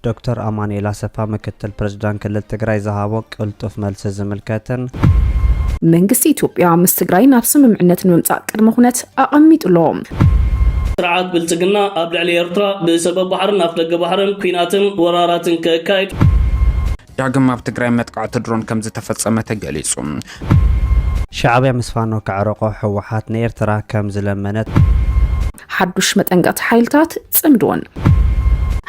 دكتور أمانيل أسفا مكتل برزدان كل تجري زهابو قلتف ملس زملكاتن መንግስቲ ኢትዮጵያ ምስ ትግራይ ናብ ስምምዕነት ንምምጻእ ቅድመ ኩነት ኣቐሚጡሎም ስርዓት ብልጽግና ኣብ ልዕሊ ኤርትራ ብሰበብ ባሕርን ኣብ ደገ ባሕርን ኩናትን ወራራትን ከካይድ ዳግም ኣብ ትግራይ መጥቃዕቲ ድሮን ከም ዝተፈጸመ ተገሊጹ ሻዕብያ ምስፋኖ ከዕረቆ ሕወሓት ንኤርትራ ከም ዝለመነት ሓዱሽ መጠንቀቕቲ ሓይልታት ጽምዶን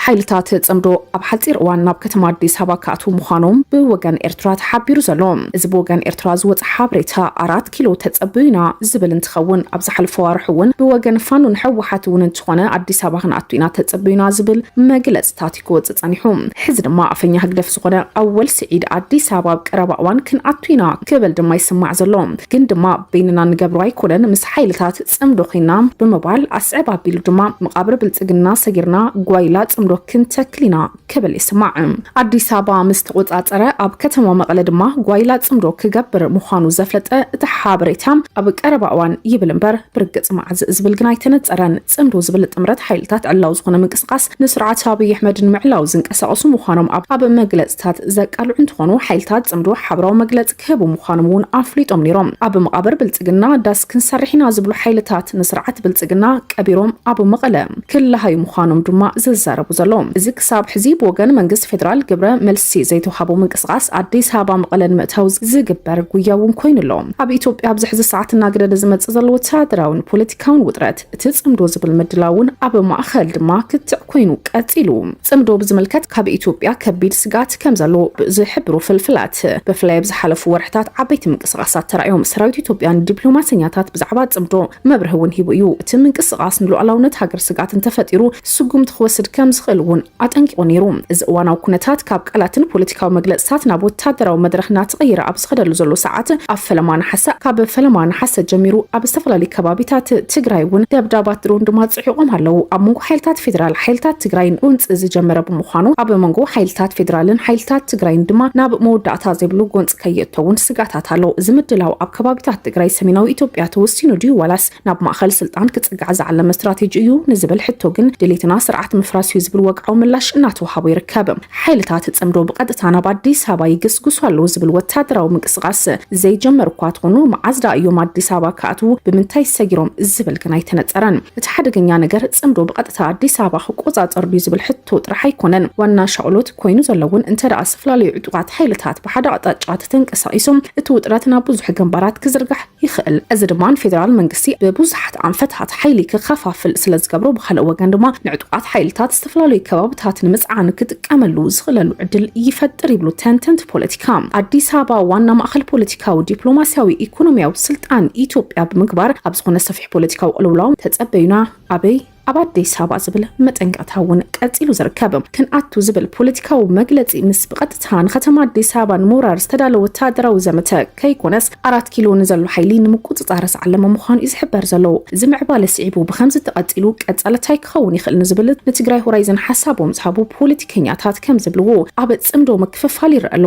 ሓይልታት ጽምዶ ኣብ ሓጺር እዋን ናብ ከተማ አዲስ አበባ ከኣትው ምዃኖም ብወገን ኤርትራ ተሓቢሩ ዘሎ እዚ ብወገን ኤርትራ ዝወጽእ ሓበሬታ 4 ኪሎ ተጸብዩና ዝብል እንትኸውን ኣብ ዝሓለፈ ወርሒ እውን ብወገን ፋኖን ሕወሓት እውን እንትኾነ አዲስ አበባ ክንኣትውና ተጸብዩና ዝብል መግለጽታት ክወጽእ ጸኒሑ ሕዚ ድማ ኣፈኛ ህግደፍ ዝኾነ ኣወል ስዒድ አዲስ አበባ ቀረባ እዋን ክንኣትውና ክብል ድማ ይስማዕ ዘሎ ግን ድማ በይንና ንገብሮ ኣይኮነን ምስ ሓይልታት ጽምዶ ኮይና ብምባል ኣስዕብ ኣቢሉ ድማ መቃብር ብልጽግና ሰጊርና ጓይላ ጽምዶ ክንተክሊና ክብል ይስማዕ አዲስ አበባ ምስ ተቆጻጸረ ኣብ ከተማ መቐለ ድማ ጓይላ ጽምዶ ክገብር ምዃኑ ዘፍለጠ እቲ ሓበሬታ ኣብ ቀረባ እዋን ይብል እምበር ብርግጽ መዓዝ ዝብል ግን ኣይተነጸረን ጽምዶ ዝብል ጥምረት ሓይልታት ዕላው ዝኾነ ምንቅስቓስ ንስርዓት ኣብይ ኣሕመድን ምዕላው ዝንቀሳቐሱ ምዃኖም ኣብ መግለጽታት ዘቃልዑ እንትኾኑ ሓይልታት ጽምዶ ሓበራዊ መግለጽ ክህቡ ምዃኖም እውን ኣፍሊጦም ነይሮም ኣብ መቃብር ብልጽግና ዳስ ክንሰርሒና ዝብሉ ሓይልታት ንስርዓት ብልጽግና ቀቢሮም ኣብ መቐለ ክለሃዩ ምዃኖም ድማ ዝዛረቡ ዘሎም እዚ ክሳብ ሕዚ ብወገን መንግስት ፌደራል ግብረ መልሲ ዘይተዋሃቦ ምንቅስቓስ አዲስ አበባ መቐለን ምእታው ዝግበር ጉያውን ኮይኑሎም ኣብ ኢትዮጵያ ኣብ ዝሕዚ ሰዓት እናገደደ ዝመጽእ ዘሎ ወታደራውን ፖለቲካውን ውጥረት እቲ ጽምዶ ዝብል ምድላውን ኣብ ማእኸል ድማ ክትዕ ኮይኑ ቀጺሉ ጽምዶ ብዝመልከት ካብ ኢትዮጵያ ከቢድ ስጋት ከም ዘሎ ዝሕብሩ ፍልፍላት ብፍላይ ብዝሓለፉ ወርሕታት ዓበይቲ ምንቅስቓሳት ተራእዮም ሰራዊት ኢትዮጵያን ዲፕሎማስያታት ብዛዕባ ጽምዶ መብርህ እውን ሂቡ እዩ እቲ ምንቅስቓስ ንሉዓላውነት ሃገር ስጋት እንተፈጢሩ ስጉም ትወስድ ከም ዝኽእልውን ኣጠንቂቁ ነይሩ እዚ እዋናዊ ኩነታት ካብ ቃላትን ፖለቲካዊ መግለጽታት ናብ ወታደራዊ መድረኽና ተቐይረ ኣብ ዝኸደሉ ዘሎ ሰዓት ኣብ ፈለማን ሓሰ ጀሚሩ ኣብ ዝተፈላለዩ ከባቢታት ትግራይ እውን ደብዳባት ድሮን ድማ ጽሒቆም ኣለው ኣብ መንጎ ሓይልታት ፌደራል ሓይልታት ትግራይን ጎንፂ ዝጀመረ ብምዃኑ ኣብ መንጎ ሓይልታት ፌደራልን ሓይልታት ትግራይን ድማ ናብ መወዳእታ ዘይብሉ ጎንፂ ከየእተውን ስጋታት ኣለው እዚ ምድላው ኣብ ከባቢታት ትግራይ ሰሜናዊ ኢትዮጵያ ተወሲኑ ድዩ ዋላስ ናብ ማእኸል ስልጣን ክጽጋዕ ዝዓለመ ስትራቴጂ እዩ ንዝብል ሕቶ ግን ድሌትና ስርዓት ምፍራስ እዩ ዝብል ወቅዓው ምላሽ እናተዋሃቡ ይርከብ ሓይልታት ጽምዶ ብቀጥታ ናብ አዲስ አበባ ይግስግሱ ኣለው ዝብል ወታደራዊ ምንቅስቓስ ዘይጀመር እኳ ትኾኑ መዓዝዳ እዮም አዲስ አበባ ከኣትው ብምንታይ ሰጊሮም ዝብል ግን ኣይተነጸረን እቲ ሓደገኛ ነገር ጽምዶ ብቀጥታ አዲስ አበባ ክቆጻጸር ድዩ ዝብል ሕቶ ጥራሕ ኣይኮነን ዋና ሻዕሎት ኮይኑ ዘለውን እንተደኣ ዝተፈላለዩ ዕጡቃት ሓይልታት ብሓደ ኣቅጣጫ ተንቀሳቂሶም እቲ ውጥረት ናብ ብዙሕ ግንባራት ክዝርጋሕ ይኽእል እዚ ድማ ፌደራል መንግስቲ ብብዙሓት ኣንፈታት ሓይሊ ክኸፋፍል ስለ ዝገብሮ ብኻልእ ወገን ድማ ንዕጡቃት ሓይልታት ዝተፈላለዩ ከባቢታት ንምጽዓን ክትቀመሉ ዝኽእለሉ ዕድል ይፈጥር ይብሉ ተንተንቲ ፖለቲካ አዲስ አበባ ዋና ማእኸል ፖለቲካዊ ዲፕሎማሲያዊ ኢኮኖሚያዊ ስልጣን ኢትዮጵያ ብምግባር ኣብ ዝኾነ ሰፊሕ ፖለቲካዊ ቅልውላው ተጸበዩና ኣበይ ኣብ አዲስ አበባ ዝብል መጠንቀቕታውን ቀጺሉ ዝርከብ ክንኣቱ ዝብል ፖለቲካዊ መግለጺ ምስ ብቐጥታ ንከተማ አዲስ አበባ ንሞራር ዝተዳለወ ወታደራዊ ዘመተ ከይኮነስ 4 ኪሎ ንዘሎ ሓይሊ ንምቁጽጻር ዝዓለመ ምዃኑ ይዝሕበር ዘሎ እዚ ምዕባለ ስዒቡ ብኸምዚ ተቐጺሉ ቀጻለታይ ክኸውን ይኽእል ንዝብል ንትግራይ ሆራይዘን ሓሳቦም ዝሃቡ ፖለቲከኛታት ከም ዝብልዎ ኣብ ጽምዶ መክፈፋል ይረአሎ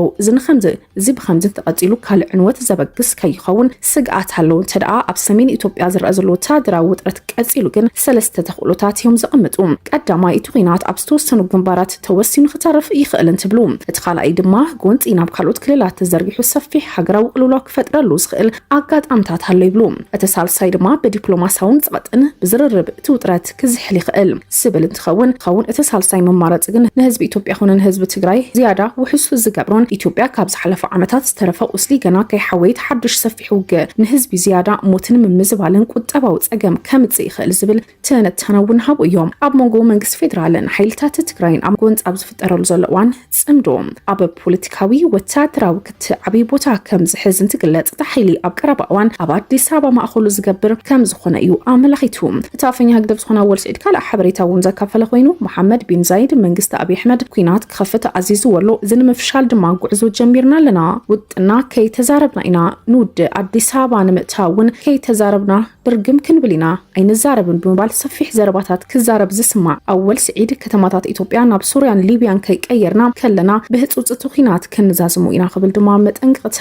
እዚ ብኸምዚ ተቐጺሉ ካልእ ዕንወት ዘበግስ ከይኸውን ስግኣት ኣለው እንተደኣ ኣብ ሰሜን ኢትዮጵያ ዝረአ ዘሎ ወታደራዊ ውጥረት ቀጺሉ ግን ሰለስተ ሎታት እዮም ዘቐምጡ ቀዳማይ እቲ ኩናት ኣብ ዝተወሰኑ ግንባራት ተወሲኑ ክተርፍ ይኽእል እንትብሉ እቲ ካልኣይ ድማ ጎንፂ ናብ ካልኦት ክልላት ተዘርጊሑ ሰፊሕ ሃገራዊ ቅልውላው ክፈጥረሉ ዝኽእል ኣጋጣምታት ኣሎ ይብሉ እቲ ሳልሳይ ድማ ብዲፕሎማሲያውን ጸቕጥን ብዝርርብ እቲ ውጥረት ክዝሕል ይኽእል ዝብል እንትኸውን እቲ ሳልሳይ መማረፂ ግን ንህዝቢ ኢትዮጵያ ኾነ ንህዝቢ ትግራይ ዝያዳ ውሕሱ ዝገብሮን ኢትዮጵያ ካብ ዝሓለፈ ዓመታት ዝተረፈ ቁስሊ ገና ከይሓወየት ሓድሽ ሰፊሕ ውግእ ንህዝቢ ዝያዳ ሞትን ምምዝባልን ቁጠባዊ ጸገም ከምጽእ ይኽእል ዝብል ተነተና እውን ሃቡ እዮም ኣብ መንጎ መንግስት ፌደራልን ሓይልታት ትግራይን ኣብ ጎንፂ ኣብ ዝፍጠረሉ ዘሎ እዋን ጽምዶ ኣብ ፖለቲካዊ ወታደራዊ ክትዓብይ ቦታ ከም ዝሕዝ እንትግለጽ እቲ ሓይሊ ኣብ ቀረባ እዋን ኣብ አዲስ አበባ ማእኸሉ ዝገብር ከም ዝኾነ እዩ ኣመላኺቱ እቲ ኣፈኛ ህግደፍ ዝኾነ ኣወል ስዒድ ካልእ ሓበሬታ እውን ዘካፈለ ኮይኑ መሐመድ ቢን ዛይድ መንግስቲ ኣብይ ኣሕመድ ኩናት ክኸፍት ኣዚዙ ወሎ እዚ ንምፍሻል ድማ ጉዕዞ ጀሚርና ኣለና ውጥና ከይተዛረብና ኢና ንውድ አዲስ አበባ ንምእታውን ከይተዛረብና ድርግም ክንብል ኢና ኣይንዛረብን ብምባል ሰፊሕ ዘረባታት ክዛረብ ዝስማዕ ኣወል ስዒድ ከተማታት ኢትዮጵያ ናብ ሱርያን ሊብያን ከይቀየርና ከለና ብህፁፅቲ ኩናት ክንዛዝሙ ኢና ክብል ድማ መጠንቅቕታ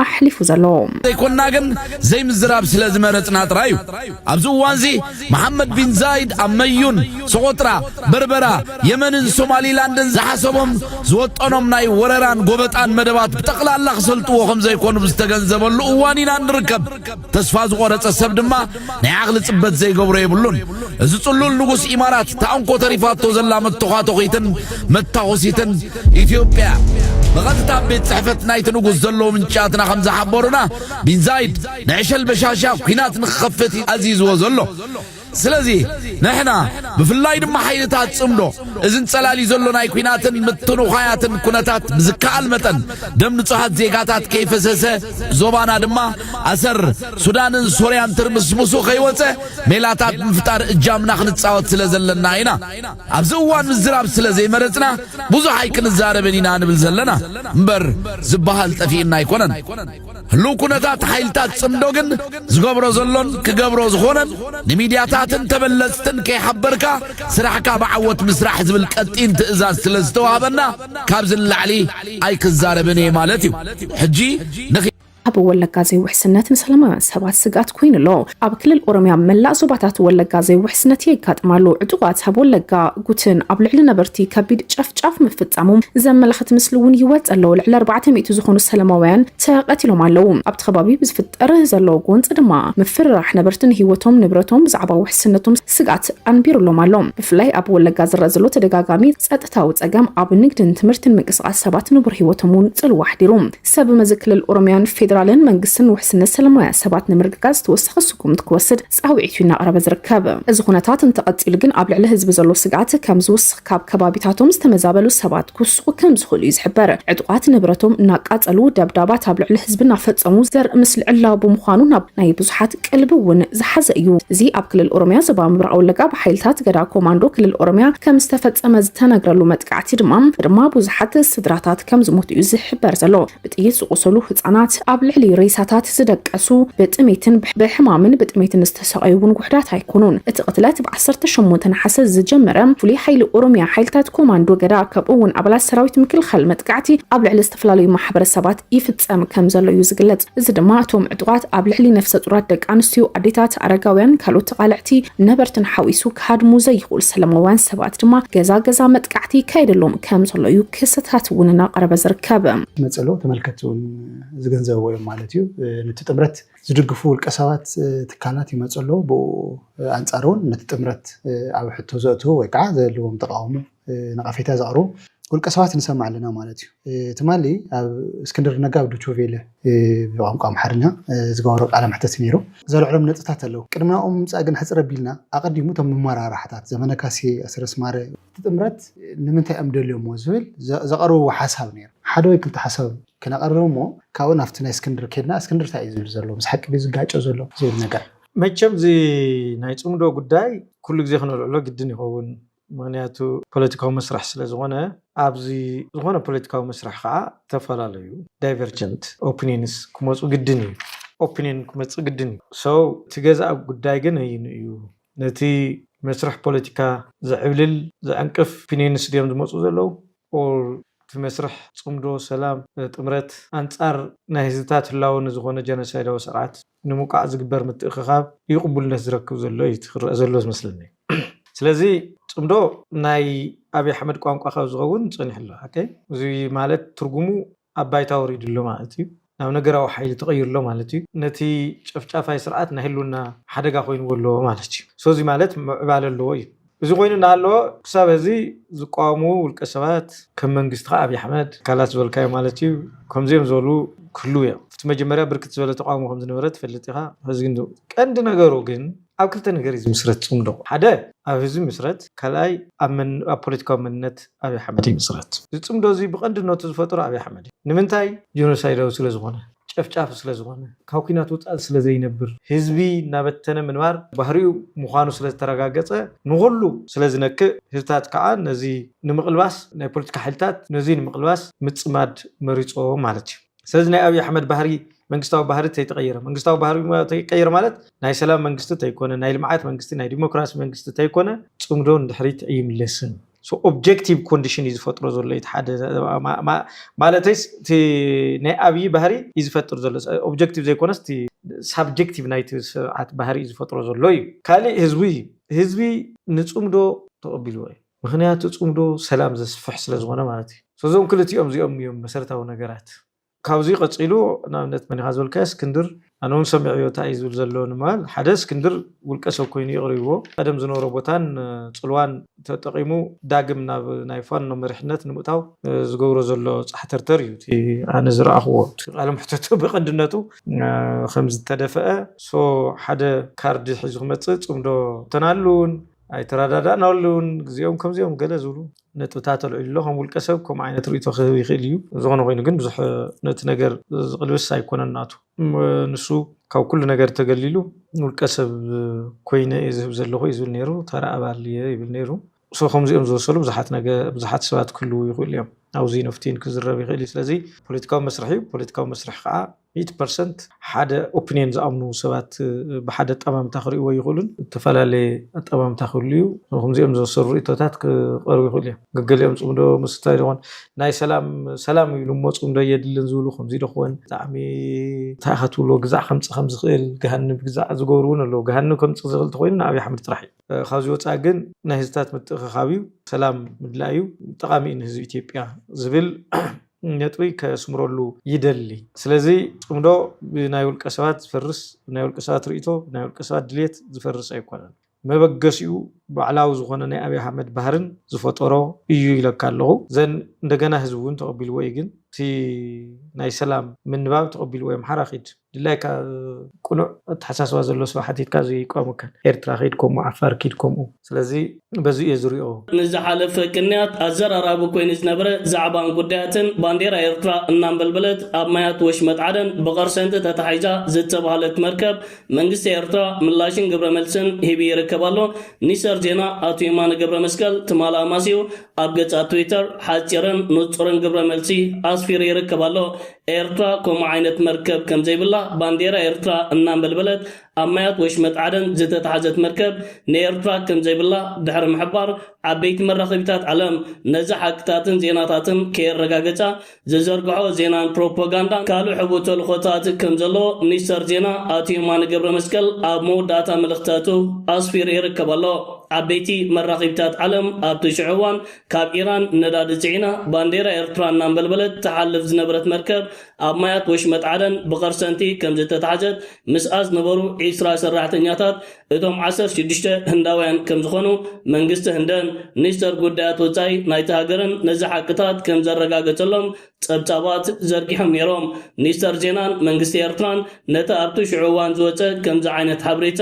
ኣሕሊፉ ዘሎ ዘይኮና ግን ዘይምዝራብ ስለ ዝመረፅና ጥራዩ ኣብዚ እዋን እዚ መሐመድ ቢን ዛይድ ኣብ መዩን ሶቆጥራ በርበራ የመንን ሶማሊላንድን ዝሓሰቦም ዝወጠኖም ናይ ወረራን ጎበጣን መደባት ብጠቕላላ ክሰልጥዎ ከም ዘይኮኑ ብዝተገንዘበሉ እዋን ኢና ንርከብ ተስፋ ዝቆረፀ ሰብ ድማ ናይ ዓቕሊ ፅበት ዘይገብሮ የብሉን እዚ ጽሉል ንጉስ ኢማራት ታንኮ ተሪፋቶ ዘላ መተኻተኺትን መታወሲትን ኢትዮጵያ በቀጥታ ቤት ጽሕፈት ናይቲ ንጉስ ዘሎ ምንጫትና ከም ዝሓበሩና ቢን ዛይድ ንዕሸል በሻሻ ኩናት ንኽኸፍት ኣዚዝዎ ዘሎ ስለዚ ንሕና ብፍላይ ድማ ሓይልታት ጽምዶ እዝን ጸላሊ ዘሎ ናይ ኩናትን ምትንኻያትን ኩነታት ብዝከኣል መጠን ደም ንጹሃት ዜጋታት ከይፈሰሰ ዞባና ድማ ኣሰር ሱዳንን ሶርያን ትርምስምሱ ከይወፀ ሜላታት ምፍጣር እጃምና ክንጻወት ስለ ዘለና ኢና ኣብዚ እዋን ምዝራብ ስለ ዘይመረፅና ብዙሕ ኣይክንዛረብን ኢና ንብል ዘለና እምበር ዝበሃል ጠፊእና ኣይኮነን ህሉ ኩነታት ሓይልታት ጽምዶ ግን ዝገብሮ ዘሎን ክገብሮ ዝኾነን ንሚድያታትን ተበለጽትን ከይሓበርካ ስራሕካ ብዓወት ምስራሕ ዝብል ቀጢን ትእዛዝ ስለ ዝተዋሃበና ካብ ዝላዕሊ ኣይክዛረብን እየ ማለት እዩ ሕጂ ኣብ ወለጋ ዘይውሕስነት ንሰላማውያን ሰባት ስጋት ኮይኑሎ ኣብ ክልል ኦሮሚያ መላእ ዞባታት ወለጋ ዘይውሕስነት የጋጥማሉ ዕጡቃት ኣብ ወለጋ ጉትን ኣብ ልዕሊ ነበርቲ ከቢድ ጨፍጫፍ ምፍጻሙ ዘመላኽት ምስሊ እውን ይወጽ ኣሎ ልዕሊ 400 ዝኾኑ ሰላማውያን ተቐቲሎም ኣለዉ ኣብቲ ከባቢ ብዝፍጠር ዘሎ ጎንፂ ድማ ምፍራሕ ነበርትን ህይወቶም ንብረቶም ብዛዕባ ውሕስነቶም ስጋት ኣንቢሩሎም ኣሎ ብፍላይ ኣብ ወለጋ ዝረአ ዘሎ ተደጋጋሚ ጸጥታዊ ጸገም ኣብ ንግድን ትምህርትን ምንቅስቓስ ሰባት ንቡር ህይወቶም ጽልዋ ሓዲሩ ሰብ መዝክልል ኦሮሚያን ፌደራልን መንግስትን ውሕስነት ሰላማውያን ሰባት ንምርግጋዝ ተወሰኺ ስጉም ትወስድ ጻውዒቱ እናቕረበ ዝርከብ እዚ ኩነታት እንተቐፂሉ ግን ኣብ ልዕሊ ህዝቢ ዘሎ ስጋት ከም ዝውስኽ ካብ ከባቢታቶም ዝተመዛበሉ ሰባት ክውስኹ ከም ዝኽእሉ እዩ ዝሕበር ዕጡቃት ንብረቶም እናቃጸሉ ደብዳባት ኣብ ልዕሊ ህዝቢ እናፈጸሙ ዘርኢ ምስሊ ዕላው ብምዃኑ ናብ ናይ ብዙሓት ቀልቢ እውን ዝሓዘ እዩ እዚ ኣብ ክልል ኦሮሚያ ዞባ ምብራቕ ወለጋ ብሓይልታት ገዳ ኮማንዶ ክልል ኦሮሚያ ከም ዝተፈጸመ ዝተነግረሉ መጥቃዕቲ ድማ ብዙሓት ስድራታት ከም ዝሞቱ እዩ ዝሕበር ዘሎ ብጥይት ዝቆሰሉ ህፃናት ኣብ ልዕሊ ሬሳታት ዝደቀሱ በጥሜትን ብሕማምን በጥሜትን ዝተሰቃዩን ጉሕዳት ኣይኮኑን እቲ ቅትለት ብ18 ሓሰ ዝጀመረ ፍሉይ ሓይሊ ኦሮሚያ ሓይልታት ኮማንዶ ገዳ ከምኡውን ኣባላት ሰራዊት ምክልኻል መጥቃዕቲ ኣብ ልዕሊ ዝተፈላለዩ ማሕበረሰባት ይፍጸም ከም ዘሎ እዩ ዝግለጽ እዚ ድማ እቶም ዕጡቃት ኣብ ልዕሊ ነፍሰ ጡራት ደቂ ኣንስትዮ ኣዴታት ኣረጋውያን ካልኦት ተቃልዕቲ ነበርትን ሓዊሱ ክሃድሙ ዘይኽእሉ ሰላማውያን ሰባት ድማ ገዛ መጥቃዕቲ ካይደሎም ከም ዘሎ እዩ ክስታት እውን እናቐረበ ዝርከብ መጸሎ ተመልከቱን ዝገንዘብ ወይ ማለት እዩ ነቲ ጥምረት ዝድግፉ ውልቀ ሰባት ትካላት ይመጸሎ ብኡ አንጻሩን ነቲ ጥምረት ኣብ ሕቶ ዘእትው ወይ ከዓ ዘለዎም ተቃውሞ ነቐፌታ ዘቕርቡ ውልቀ ሰባት ንሰምዕ ኣለና ማለት እዩ ትማሊ ኣብ እስክንድር ነጋ ዶቾቬለ ብቋንቋ ኣምሓርኛ ዝገበሮ ቃለ መሕተት ነይሩ ዘልዕሎም ነጥታት ኣለዉ ቅድሚኦም ምምፃእ ግን ሕፅረ ቢልና ኣቐዲሙ እቶም መመራርሕታት ዘመነ ካሴ ኣስረስ ማረ ጥምረት ንምንታይ እዮም ደልዮሞ ዝብል ዘቐርብዎ ሓሳብ ነይሩ ሓደ ወይ ክልተ ሓሳብ ከነቐርቦሞ ካብኡ ናብቲ ናይ እስክንድር ኬድና እስክንድር እንታይ እዩ ዝብል ዘሎ ምስ ሓቂ ዝጋጨ ዘሎ ዝብል ነገር መቸም እዚ ናይ ጽምዶ ጉዳይ ኩሉ ግዜ ክንልዕሎ ግድን ይኸውን ምክንያቱ ፖለቲካዊ መስራሕ ስለ ዝኾነ ኣብዚ ዝኾነ ፖለቲካዊ መስራሕ ከዓ ተፈላለዩ ዳይቨርጀንት ኦፒኒየንስ ክመፁ ግድን እዩ ኦፒኒየን ክመፅ ግድን እዩ ሶ ትገዛእ ጉዳይ ግን እዩ ነቲ መስራሕ ፖለቲካ ዝዕብልል ዘዕንቅፍ ኦፒኒየንስ ድዮም ዝመፁ ዘለው ኦር እቲ መስራሕ ጽምዶ ሰላም ጥምረት አንጻር ናይ ህዝብታት ህላውን ዝኾነ ጀኖሳይዳዊ ስርዓት ንምውቃዕ ዝግበር ምትእኽኻብ ይቕቡልነት ዝረክብ ዘሎ እዩ ትኽረአ ዘሎ ዝመስለኒ ስለዚ ጽምዶ ናይ ኣብይ ኣሕመድ ቋንቋ ካብ ዝኸውን ጽኒሕሎ እዚ ማለት ትርጉሙ ኣባይታ ወሪድሎ ማለት እዩ ናብ ነገራዊ ሓይሊ ተቐይርሎ ማለት እዩ ነቲ ጨፍጫፋይ ስርዓት ናይ ህልውና ሓደጋ ኮይኑዎ ኣለዎ ማለት እዩ ሶ እዚ ማለት ምዕባለ ኣለዎ እዩ እዚ ኮይኑ እናሃለዎ ክሳብ እዚ ዝቃወሙ ውልቀ ሰባት ከም መንግስቲ ኣብይ ኣሕመድ ካላት ዝበልካዮ ማለት እዩ ከምዚኦም ዝበሉ ክህሉ እዮም እቲ መጀመርያ ብርክት ዝበለ ተቃውሞ ከም ዝነበረ ትፈልጥ ኢኻ ሕዚ ግን ቀንዲ ነገሩ ግን ኣብ ክልተ ነገር እዩ ዝምስረት ጽምዶ ሓደ ኣብ ህዝቢ ምስረት ካልኣይ ኣብ ፖለቲካዊ መንነት ኣብይ ኣሕመድ ይምስረት እዚ ጽምዶ እዚ ብቐንድነቱ ዝፈጥሮ ኣብይ ኣሕመድ እዩ ንምንታይ ጀኖሳይዳዊ ስለ ዝኾነ ጨፍጫፍ ስለ ዝኾነ ካብ ኩናት ወፃኢ ስለ ዘይነብር ህዝቢ እናበተነ ምንባር ባህሪኡ ምዃኑ ስለ ዝተረጋገፀ ንኹሉ ስለ ዝነክእ ህዝብታት ከዓ ነዚ ንምቕልባስ ናይ ፖለቲካ ሓይልታት ነዚ ንምቕልባስ ምፅማድ መሪፆ ማለት እዩ ስለዚህ ናይ አብይ አሕመድ ባህሪ መንግስታዊ ባህሪ ተይተቀየረ መንግስታዊ ባህሪ ተይቀየረ ማለት ናይ ሰላም መንግስቲ ተይኮነ ናይ ልምዓት መንግስቲ ናይ ዲሞክራሲ መንግስቲ ተይኮነ ጽምዶ እንድሕሪት ይምለስን so objective condition is ፈጥሮ ዘሎ ይተሓደ ማለትስ ቲ ናይ አብይ ባህሪ ይዝፈጥር ዘሎ objective ዘይኮነስ ቲ subjective ናይቲ ስርዓት ባህሪ ይዝፈጥሮ ዘሎ እዩ ካሊ ህዝቢ ንጽምዶ ተቀቢልዎ ምክንያቱ ጽምዶ ሰላም ዘስፍሕ ስለ ዝኾነ ማለት እዩ ሶዞም ክልቲኦም እዚኦም መሰረታዊ ነገራት ካብዚ ቀጽሉ ናብነት መንኻ ዝበልካ እስክንድር ኣነውን ሰሚዕዮ ታይ ዝብል ዘሎ ንማል ሓደ እስክንድር ውልቀ ሰብ ኮይኑ ይቕርብዎ ቀደም ዝነበረ ቦታን ጽልዋን ተጠቂሙ ዳግም ናብ ናይ ፋኖ መሪሕነት ንምእታው ዝገብሮ ዘሎ ጻሕተርተር እዩ ኣነ ዝረኣኽዎ ቃል ምሕተቱ ብቀንድነቱ ከም ዝተደፈአ ሶ ሓደ ካርድ ሒዙ ክመጽእ ጽምዶ ተናሉን ኣይተራዳዳና ኣለውን ግዜኦም ከምዚኦም ገለ ዝብሉ ነጥብታት ኣልዕሉሎም ውልቀ ሰብ ከም ዓይነት ርእይቶ ክህብ ይኽእል እዩ ዝኾነ ኮይኑ ግን ብዙሕ ነቲ ነገር ዝቕልብስ ኣይኮነን ናቱ ንሱ ካብ ኩሉ ነገር ተገሊሉ ውልቀ ሰብ ኮይነ ዝህብ ዘለኹ ይዝብል ነይሩ ተራ ኣባል ይብል ነይሩ ሶ ከምዚኦም ዝወሰሉ ብዙሓት ሰባት ክህሉ ይኽእል እዮም ኣብዚ ነፍቲን ክዝረብ ይኽእል ስለዚ ፖለቲካዊ መስርሕ ከዓ 100% ሓደ ኦፒኒየን ዝኣምኑ ሰባት ብሓደ ጠማምታ ክርእይዎ ይኽእሉን ተፈላለየ ጠማምታ ክህሉ እዩ ከምዚኦም ዝወሰሉ ርእይቶታት ክቐርቡ ይኽእሉ እዮም ገገሊኦም ጽምዶ ምስታይ ይኾን ናይ ሰላም ኢሉ እሞ ጽምዶ የድልን ዝብሉ ከምዚ ደኾን ብጣዕሚ ታኸትብሎ ግዛዕ ከም ዝኽእል ገሃንብ ግዛዕ ዝገብሩን ኣለዉ ገሃንብ ከምፂ ዝኽእል ተኮይኑ ንኣብይ ኣሕመድ ጥራሕ እዩ ካብዚ ወፃኢ ግን ናይ ህዝብታት ምትእኽኻብ እዩ ሰላም ምድላእ እዩ ጠቃሚ እዩ ንህዝቢ ኢትዮጵያ ዝብል ነጥቢ ከስምረሉ ይደሊ ስለዚ ጽምዶ ብናይ ውልቀ ሰባት ዝፈርስ ናይ ውልቀ ሰባት ርእይቶ ናይ ውልቀ ሰባት ድሌት ዝፈርስ ኣይኮነን መበገሲኡ ባዕላዊ ዝኾነ ናይ አብይ አሕመድ ባህርን ዝፈጠሮ እዩ ይለካ ኣለኹ ዘን እንደገና ህዝቡን ተቀቢልዎ ግን ቲ ናይ ሰላም ምንባብ ተቀቢልዎ ሓራኺድ ድላይካ ቁኑዕ ተሓሳስባ ዘሎ ሰው ሓቲትካ ዘይቆምካ ኤርትራ ኺድኩም ዓፋር ኺድኩም ስለዚ በዚ የዝሪኦ ንዝሓለፈ ቅንያት ኣዘራራቡ ኮይኑ ዝነበረ ዛዕባን ጉዳያትን ባንዴራ ኤርትራ እናንበልበለት ኣብ ማያት ወሽመጥ ዓደን ብቀርሰንቲ ተታሒዛ ዝተባሃለት መርከብ መንግስቲ ኤርትራ ምላሽን ግብረ መልስን ሂቢ ይርከባሎ ኒሰር ዜና አቶ የማነ ገብረ መስቀል ተማላማሲው ኣብ ገጻ ትዊተር ሓፂርን ንጹርን ግብረ መልሲ አስፊር ይርከባሎ ኤርትራ ከም ዓይነት መርከብ ከም ዘይብላ ባንዴራ ኤርትራ እናንበልበለት ኣማያት ወሽመጥ ዓደን ዝተታሓዘት መርከብ ንኤርትራ ከም ዘይብላ ድሕሪ ምሕባር ዓበይቲ መራኸቢታት ዓለም ነዚ ሓቅታትን ዜናታትን ከየረጋገጻ ዘዘርግሖ ዜናን ፕሮፓጋንዳን ካልእ ሕቡእ ተልእኾታት ከም ዘሎ ሚኒስተር ዜና አቶ የማነ ገብረ መስቀል ኣብ መወዳእታ መልእኽታቱ ኣስፊር ይርከባሎ ዓበይቲ መራኸቢታት ዓለም ኣብ ትሽዕዋን ካብ ኢራን ነዳዲ ጽዒና ባንዴራ ኤርትራ እናንበልበለት ተሓልፍ ዝነበረት መርከብ ኣብ ማያት ወሽመጥ ዓደን ብቀርሰንቲ ከም ዝተታሓዘት ምስኣዝ ነበሩ 20 ሰራሕተኛታት እቶም 16 ህንዳውያን ከም ዝኾኑ መንግስቲ ህንደን ሚኒስተር ጉዳያት ወጻኢ ናይቲ ሃገርን ነዚ ሓቅታት ከም ዘረጋገጸሎም ጸብጻባት ዘርጊሖም ነይሮም ሚኒስተር ዜናን መንግስቲ ኤርትራን ነቲ ኣብ ትሽዕዋን ዝወፀ ከምዚ ዓይነት ሓበሬታ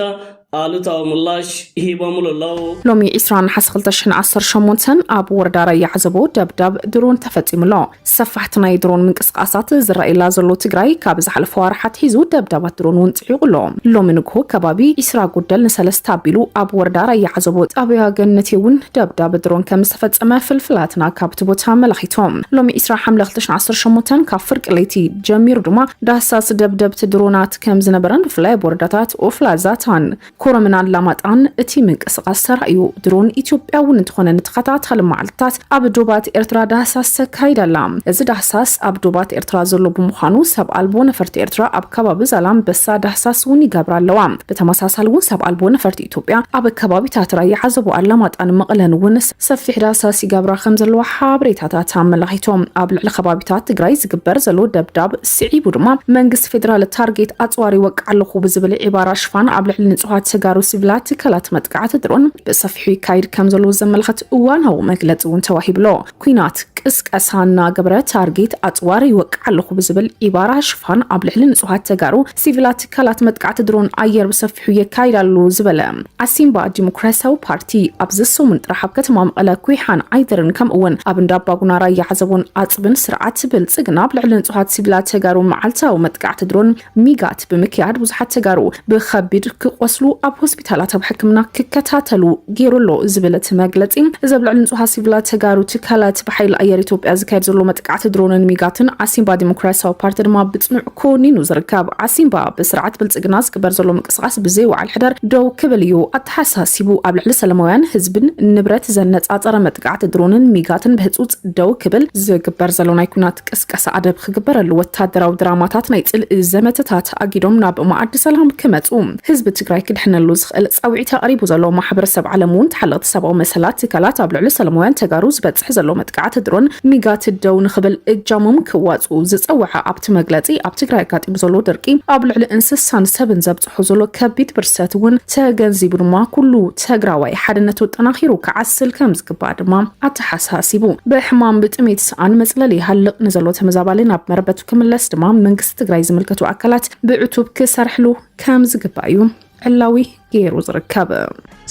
አሉታው ምላሽ ሂቦሙሉ ለው ሎሚ 20 ሓስ 2018 ኣብ ወረዳ ራያ ዓዘቦ ደብዳብ ድሮን ተፈጺሙሎ ሰፋሕቲ ናይ ድሮን ምንቅስቃሳት ዝረአየላ ዘሎ ትግራይ ካብ ዝሓለፈ ወርሓት ሒዙ ደብዳባት ድሮን ወንጽዑሎ ሎሚ ንግሆ ከባቢ ኢስራ ጉደል ንሰለስተ ኣቢሉ ኣብ ወረዳ ራያ ዓዘቦ ጣብያ ገነት እውን ደብዳብ ድሮን ከም ዝተፈጸመ ፍልፍላትና ካብቲ ቦታ መላኺቶም ሎሚ 20 ሓምለ 2018 ካብ ፍርቂ ለይቲ ጀሚሩ ድማ ዳሳስ ደብደብቲ ድሮናት ከም ዝነበረን ብፍላይ ቦርዳታት ኦፍላዛታን ኮረምና ላማጣን እቲ ምንቅስቃስ ተራእዩ ድሮን ኢትዮጵያውን እንትኾነ ንተኸታተል መዓልታት ኣብ ዶባት ኤርትራ ዳሳስ ተካይዳላ እዚ ዳሳስ ኣብ ዶባት ኤርትራ ዘሎ ብምዃኑ ሰብ ኣልቦ ነፈርቲ ኤርትራ ኣብ ከባቢ ዛላም በሳ ዳሳስ እውን ይገብራለዋ በተመሳሳሊ እውን ሰብ ኣልቦ ነፈርቲ ኢትዮጵያ ኣብ ከባቢታት ራያ ዓዘቦ ኣላማጣን መቐለን እውን ሰፊሕ ዳሳስ ይገብራ ከም ዘለዎ ሓበሬታታት ኣመላኺቶም ኣብ ልዕሊ ከባቢታት ትግራይ ዝግበር ዘሎ ደብዳብ ስዒቡ ድማ መንግስቲ ፌደራል ታርጌት ኣጽዋሪ ወቅዓለኹ ብዝብል ዒባራ ሽፋን ኣብ ልዕሊ ንጹሃት ተጋሩ ሲቪላት ከላት መጥቃዕት ድሮን በሰፊሑ ካይድ ከም ዘሎ ዘመልከት እዋናዊ መግለጽ እውን ተዋሂብሎ ኩናት ቅስቀሳና ገብረ ታርጌት ኣጽዋሪ ይወቅዓለኹ ብዝብል ዒባራ ሽፋን ኣብ ልዕሊ ንጹሃት ተጋሩ ሲቪላት ከላት መጥቃዕት ድሮን ኣየር በሰፊሑ ይካይዳሉ ዝበለ ኣሲምባ ዲሞክራሲያዊ ፓርቲ ኣብ ዝሰሙን ጥራሕ ኣብ ከተማ መቐለ ኩይሓን ኣይደርን ከም እውን ኣብ እንዳባጉና ራያ ዓዘቦን ኣጽብን ስርዓት ብልጽግና ኣብ ልዕሊ ንጹሃት ሲቪላት ተጋሩ መዓልታዊ መጥቃዕት ድሮን ሚጋት ብምክያድ ብዙሓት ተጋሩ ብኸቢድ ክቆስሉ ኣብ ሆስፒታላት ኣብ ሕክምና ክከታተሉ ገይሩሎ ዝብለት መግለጺ ዘብልዕል ንጹሃ ሲቪላት ተጋሩ ትካላት ብሓይሊ ኣየር ኢትዮጵያ ዝካየድ ዘሎ መጥቃዕቲ ድሮንን ሚጋትን ዓሲምባ ዲሞክራሲያዊ ፓርቲ ድማ ብጽኑዕ ኮኒኑ ዝርከብ ዓሲምባ ብስርዓት ብልጽግና ዝግበር ዘሎ ምንቅስቓስ ብዘይ ወዓል ሕደር ደው ክብል እዩ ኣተሓሳሲቡ ኣብ ልዕሊ ሰላማውያን ህዝብን ንብረት ዘነጻጸረ መጥቃዕቲ ድሮንን ሚጋትን ብህጹጽ ደው ክብል ዝግበር ዘሎ ናይ ኩናት ቅስቀሳ ኣደብ ክግበረሉ ወታደራዊ ድራማታት ናይ ጽልኢ ዘመተታት ኣጊዶም ናብ ማዕዲ ሰላም ክመጹ ህዝቢ ትግራይ ክድሕነሉ ዝኽእል ጻውዒት ኣቕሪቡ ዘሎ ማሕበረሰብ ዓለም እውን ተሓለቕቲ ሰብኣዊ መሰላት ትካላት ኣብ ልዕሊ ሰላማውያን ተጋሩ ዝበጽሕ ዘሎ መጥቃዕቲ ድሮን ሚጋት ደው ንኽብል እጃሞም ክዋጹ ዝጸውዐ ኣብቲ መግለጺ ኣብ ትግራይ ኣጋጢሙ ዘሎ ድርቂ ኣብ ልዕሊ እንስሳን ሰብን ዘብጽሖ ዘሎ ከቢድ ብርሰት እውን ተገንዚቡ ድማ ኩሉ ትግራዋይ ሓድነቱ ጠናኺሩ ክዓስል ከም ዝግባእ ድማ ኣተሓሳሲቡ ብሕማም ብጥሜት ሰኣን መጽለሊ ሃልቕ ንዘሎ ተመዛባሊ ናብ መረበቱ ክምለስ ድማ መንግስቲ ትግራይ ዝምልከቱ ኣካላት ብዕቱብ ክሰርሕሉ ከም ዝግባእ እዩ ዕላዊ ገይሩ ዝርከብ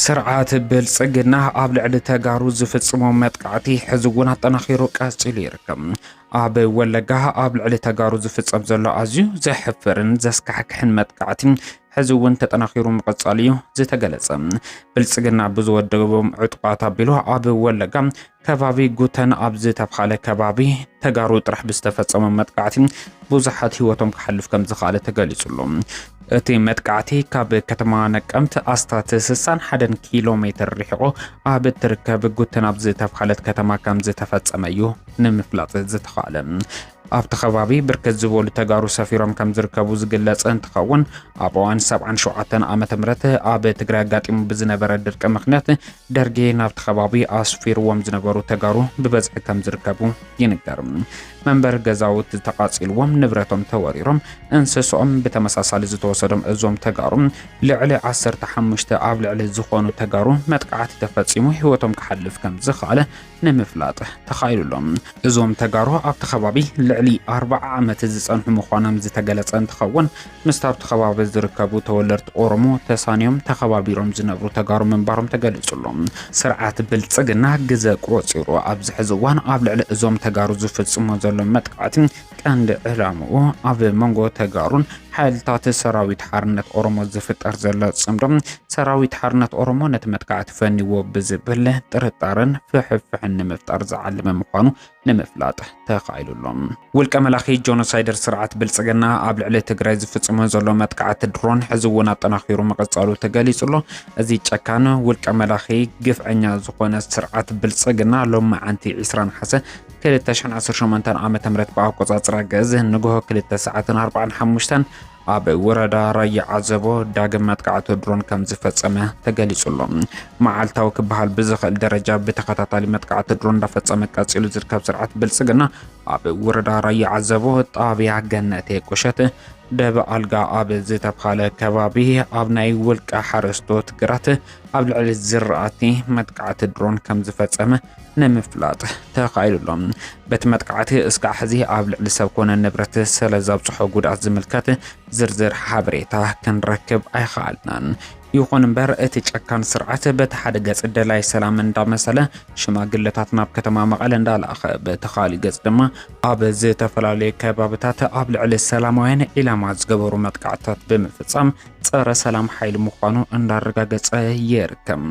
ስርዓት ብልጽግና ኣብ ልዕሊ ተጋሩ ዝፍጽሞ መጥቃዕቲ ሕዚ እውን ኣጠናኺሩ ቀጺሉ ይርከብ ኣብ ወለጋ ኣብ ልዕሊ ተጋሩ ዝፍጸም ዘሎ ኣዝዩ ዘሕፍርን ዘስካሕክሕን መጥቃዕቲ ሕዚ እውን ተጠናኺሩ ምቕጻል እዩ ዝተገለጸ ብልጽግና ብዝወደቦም ዕጡቃት ኣቢሉ ኣብ ወለጋ ከባቢ ጉተን ኣብ ዝተብኻለ ከባቢ ተጋሩ ጥራሕ ብዝተፈጸመ መጥቃዕቲ ብዙሓት ህይወቶም ክሓልፍ ከም ዝኽኣለ ተገሊጹሎም እቲ መጥቃዕቲ ካብ ከተማ ነቀምት ኣስታት 61 ኪሎ ሜትር ርሒቑ ኣብ እትርከብ ጉተን ኣብ ዝተብኻለት ከተማ ከም ዝተፈጸመ እዩ ንምፍላጥ ዝተኻእለ ኣብቲ ከባቢ ብርክት ዝበሉ ተጋሩ ሰፊሮም ከም ዝርከቡ ዝግለጽ እንትኸውን ኣብ እዋን 77 ዓመተ ምህረት ኣብ ትግራይ ኣጋጢሙ ብዝነበረ ድርቂ ምኽንያት ደርጊ ናብቲ ከባቢ ኣስፊርዎም ዝነበሩ ተጋሩ ብበዝሒ ከም ዝርከቡ ይንገር መንበር ገዛውት ተቃጺልዎም ንብረቶም ተወሪሮም እንስሶም ብተመሳሳሊ ዝተወሰዶም እዞም ተጋሩ ልዕሊ 15 ኣብ ልዕሊ ዝኾኑ ተጋሩ መጥቃዕቲ ተፈጺሙ ህይወቶም ክሓልፍ ከም ዝኽኣለ ንምፍላጥ ተኻይሉሎም እዞም ተጋሩ ኣብቲ ከባቢ ልዕሊ 40 ዓመት ዝጸንሑ ምዃኖም ዝተገለጸ እንትኸውን ምስታብቲ ከባቢ ዝርከቡ ተወለድቲ ኦሮሞ ተሳንዮም ተኸባቢሮም ዝነብሩ ተጋሩ ምንባሮም ተገሊጹሎም ስርዓት ብልጽግና ግዘ ቆጺሩ ኣብዚ ሕዚ እዋን ኣብ ልዕሊ እዞም ተጋሩ ዝፍጽሞ ዘሎ መጥቃዕቲ ቀንዲ ዕላምኡ ኣብ መንጎ ተጋሩን ሓይልታት ሰራዊት ሓርነት ኦሮሞ ዝፍጠር ዘሎ ጽምዶ ሰራዊት ሓርነት ኦሮሞ ነቲ መጥቃዕቲ ፈኒዎ ብዝብል ጥርጣርን ፍሕፍሕን ንምፍጣር ዝዓለመ ምዃኑ ንምፍላጥ ተኻይሉሎም ውልቀ መላኺ ጆኖሳይደር ስርዓት ብልጽግና ኣብ ልዕሊ ትግራይ ዝፍጽሞ ዘሎ መጥቃዕቲ ድሮን ሕዚ እውን ኣጠናኺሩ መቐጻሉ ተገሊጹሎ እዚ ጨካን ውልቀ መላኺ ግፍዐኛ ዝኾነ ስርዓት ብልጽግና ሎሚ ዓንቲ 20 ነሓሰ 2018 ዓመተ ምህረት ብኣቆጻጽራ ገዝ ንግሆ 2:45 ኣብ ወረዳ ራያ ዓዘቦ ዳግም መጥቃዕቲ ድሮን ከም ዝፈጸመ ተገሊጹሎም መዓልታዊ ክበሃል ብዝኽእል ደረጃ ብተኸታታሊ መጥቃዕቲ ድሮን እንዳፈጸመ ቀጺሉ ዝርከብ ስርዓት ብልጽግና ኣብ ወረዳ ራያ ዓዘቦ ጣብያ ገነቴ ቁሸት ደብ ኣልጋ ኣብ ዝተብኻለ ከባቢ ኣብ ናይ ውልቀ ሓረስቶት ግራት ኣብ ልዕሊ ዝራእቲ መጥቃዕቲ ድሮን ከም ዝፈጸመ ንምፍላጥ ተኻይሉሎም በቲ መጥቃዕቲ እስካዕ ሕዚ ኣብ ልዕሊ ሰብ ኮነ ንብረት ስለ ዘብጽሖ ጉድኣት ዝምልከት ዝርዝር ሓበሬታ ክንረክብ ኣይከኣልናን ይኹን እምበር እቲ ጨካን ስርዓት በቲ ሓደ ገጽ ደላይ ሰላም እንዳመሰለ ሽማግለታት ናብ ከተማ መቐለ እንዳለኣኸ በቲ ካሊእ ገጽ ድማ ኣብ ዝተፈላለዩ ከባቢታት ኣብ ልዕሊ ሰላማውያን ኢላማ ዝገበሩ መጥቃዕትታት ብምፍጻም ጸረ ሰላም ሓይሊ ምዃኑ እንዳረጋገጸ ይርከብ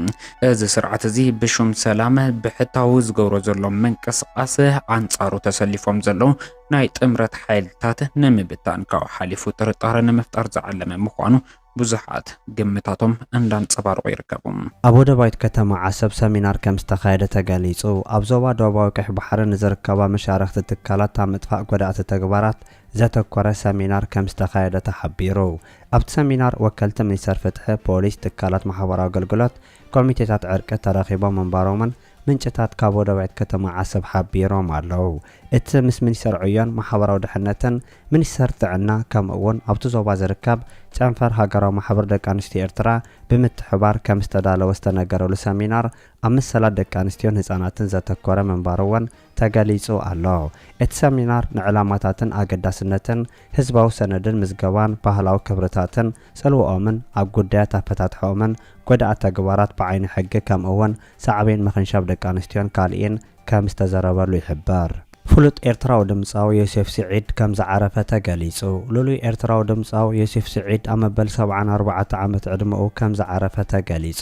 እዚ ስርዓት እዚ ብሹም ሰላም ብሕታዊ ዝገብሮ ዘሎ ምንቅስቓስ ኣንጻሩ ተሰሊፎም ዘለዉ ናይ ጥምረት ሓይልታት ንምብታን ካብ ሓሊፉ ጥርጣረ ንምፍጣር ዝዓለመ ምዃኑ ብዙሓት ግምታቶም እንዳንጸባርቑ ይርከቡ ኣብ ወደባዊት ከተማ ዓሰብ ሰሚናር ከም ዝተኻየደ ተገሊጹ ኣብ ዞባ ደቡባዊ ቀይሕ ባሕሪ ንዝርከባ መሻርክቲ ትካላት ኣብ ምጥፋእ ጎዳእቲ ተግባራት ዘተኮረ ሰሚናር ከም ዝተኻየደ ተሓቢሩ ኣብቲ ሰሚናር ወከልቲ ሚኒስተር ፍትሒ ፖሊስ ትካላት ማሕበራዊ ኣገልግሎት ኮሚቴታት ዕርቂ ተረኺቦም ምንባሮምን ምንጭታት ካብ ወደባዊት ከተማ ዓሰብ ሓቢሮም ኣለው እቲ ምስ ሚኒስተር ዕዮን ማሕበራዊ ድሕነትን ሚኒስተር ጥዕና ከምኡ እውን ኣብቲ ዞባ ዝርከብ ጨንፈር ሃገራዊ ማሕበር ደቂ ኣንስትዮ ኤርትራ ብምትሕባር ከም ዝተዳለወ ዝተነገረሉ ሰሚናር ኣብ ምሰላት ደቂ ኣንስትዮን ህፃናትን ዘተኮረ ምንባር እውን ተገሊጹ ኣሎ እቲ ሰሚናር ንዕላማታትን ኣገዳስነትን ህዝባዊ ሰነድን ምዝገባን ባህላዊ ክብርታትን ጽልውኦምን ኣብ ጉዳያት ኣፈታትሖምን ጎዳእቲ ተግባራት ብዓይኒ ሕጊ ከምኡ እውን ሳዕቤን ምኽንሻብ ደቂ ኣንስትዮን ካልእን ከም ዝተዘረበሉ ይሕበር ፍሉጥ ኤርትራዊ ድምፃዊ ዮሴፍ ስዒድ ከም ዝዓረፈ ተገሊጹ። ልሉይ ኤርትራዊ ድምፃዊ ዮሴፍ ስዒድ ኣብ መበል 74 ዓመት ዕድምኡ ከም ዝዓረፈ ተገሊጹ።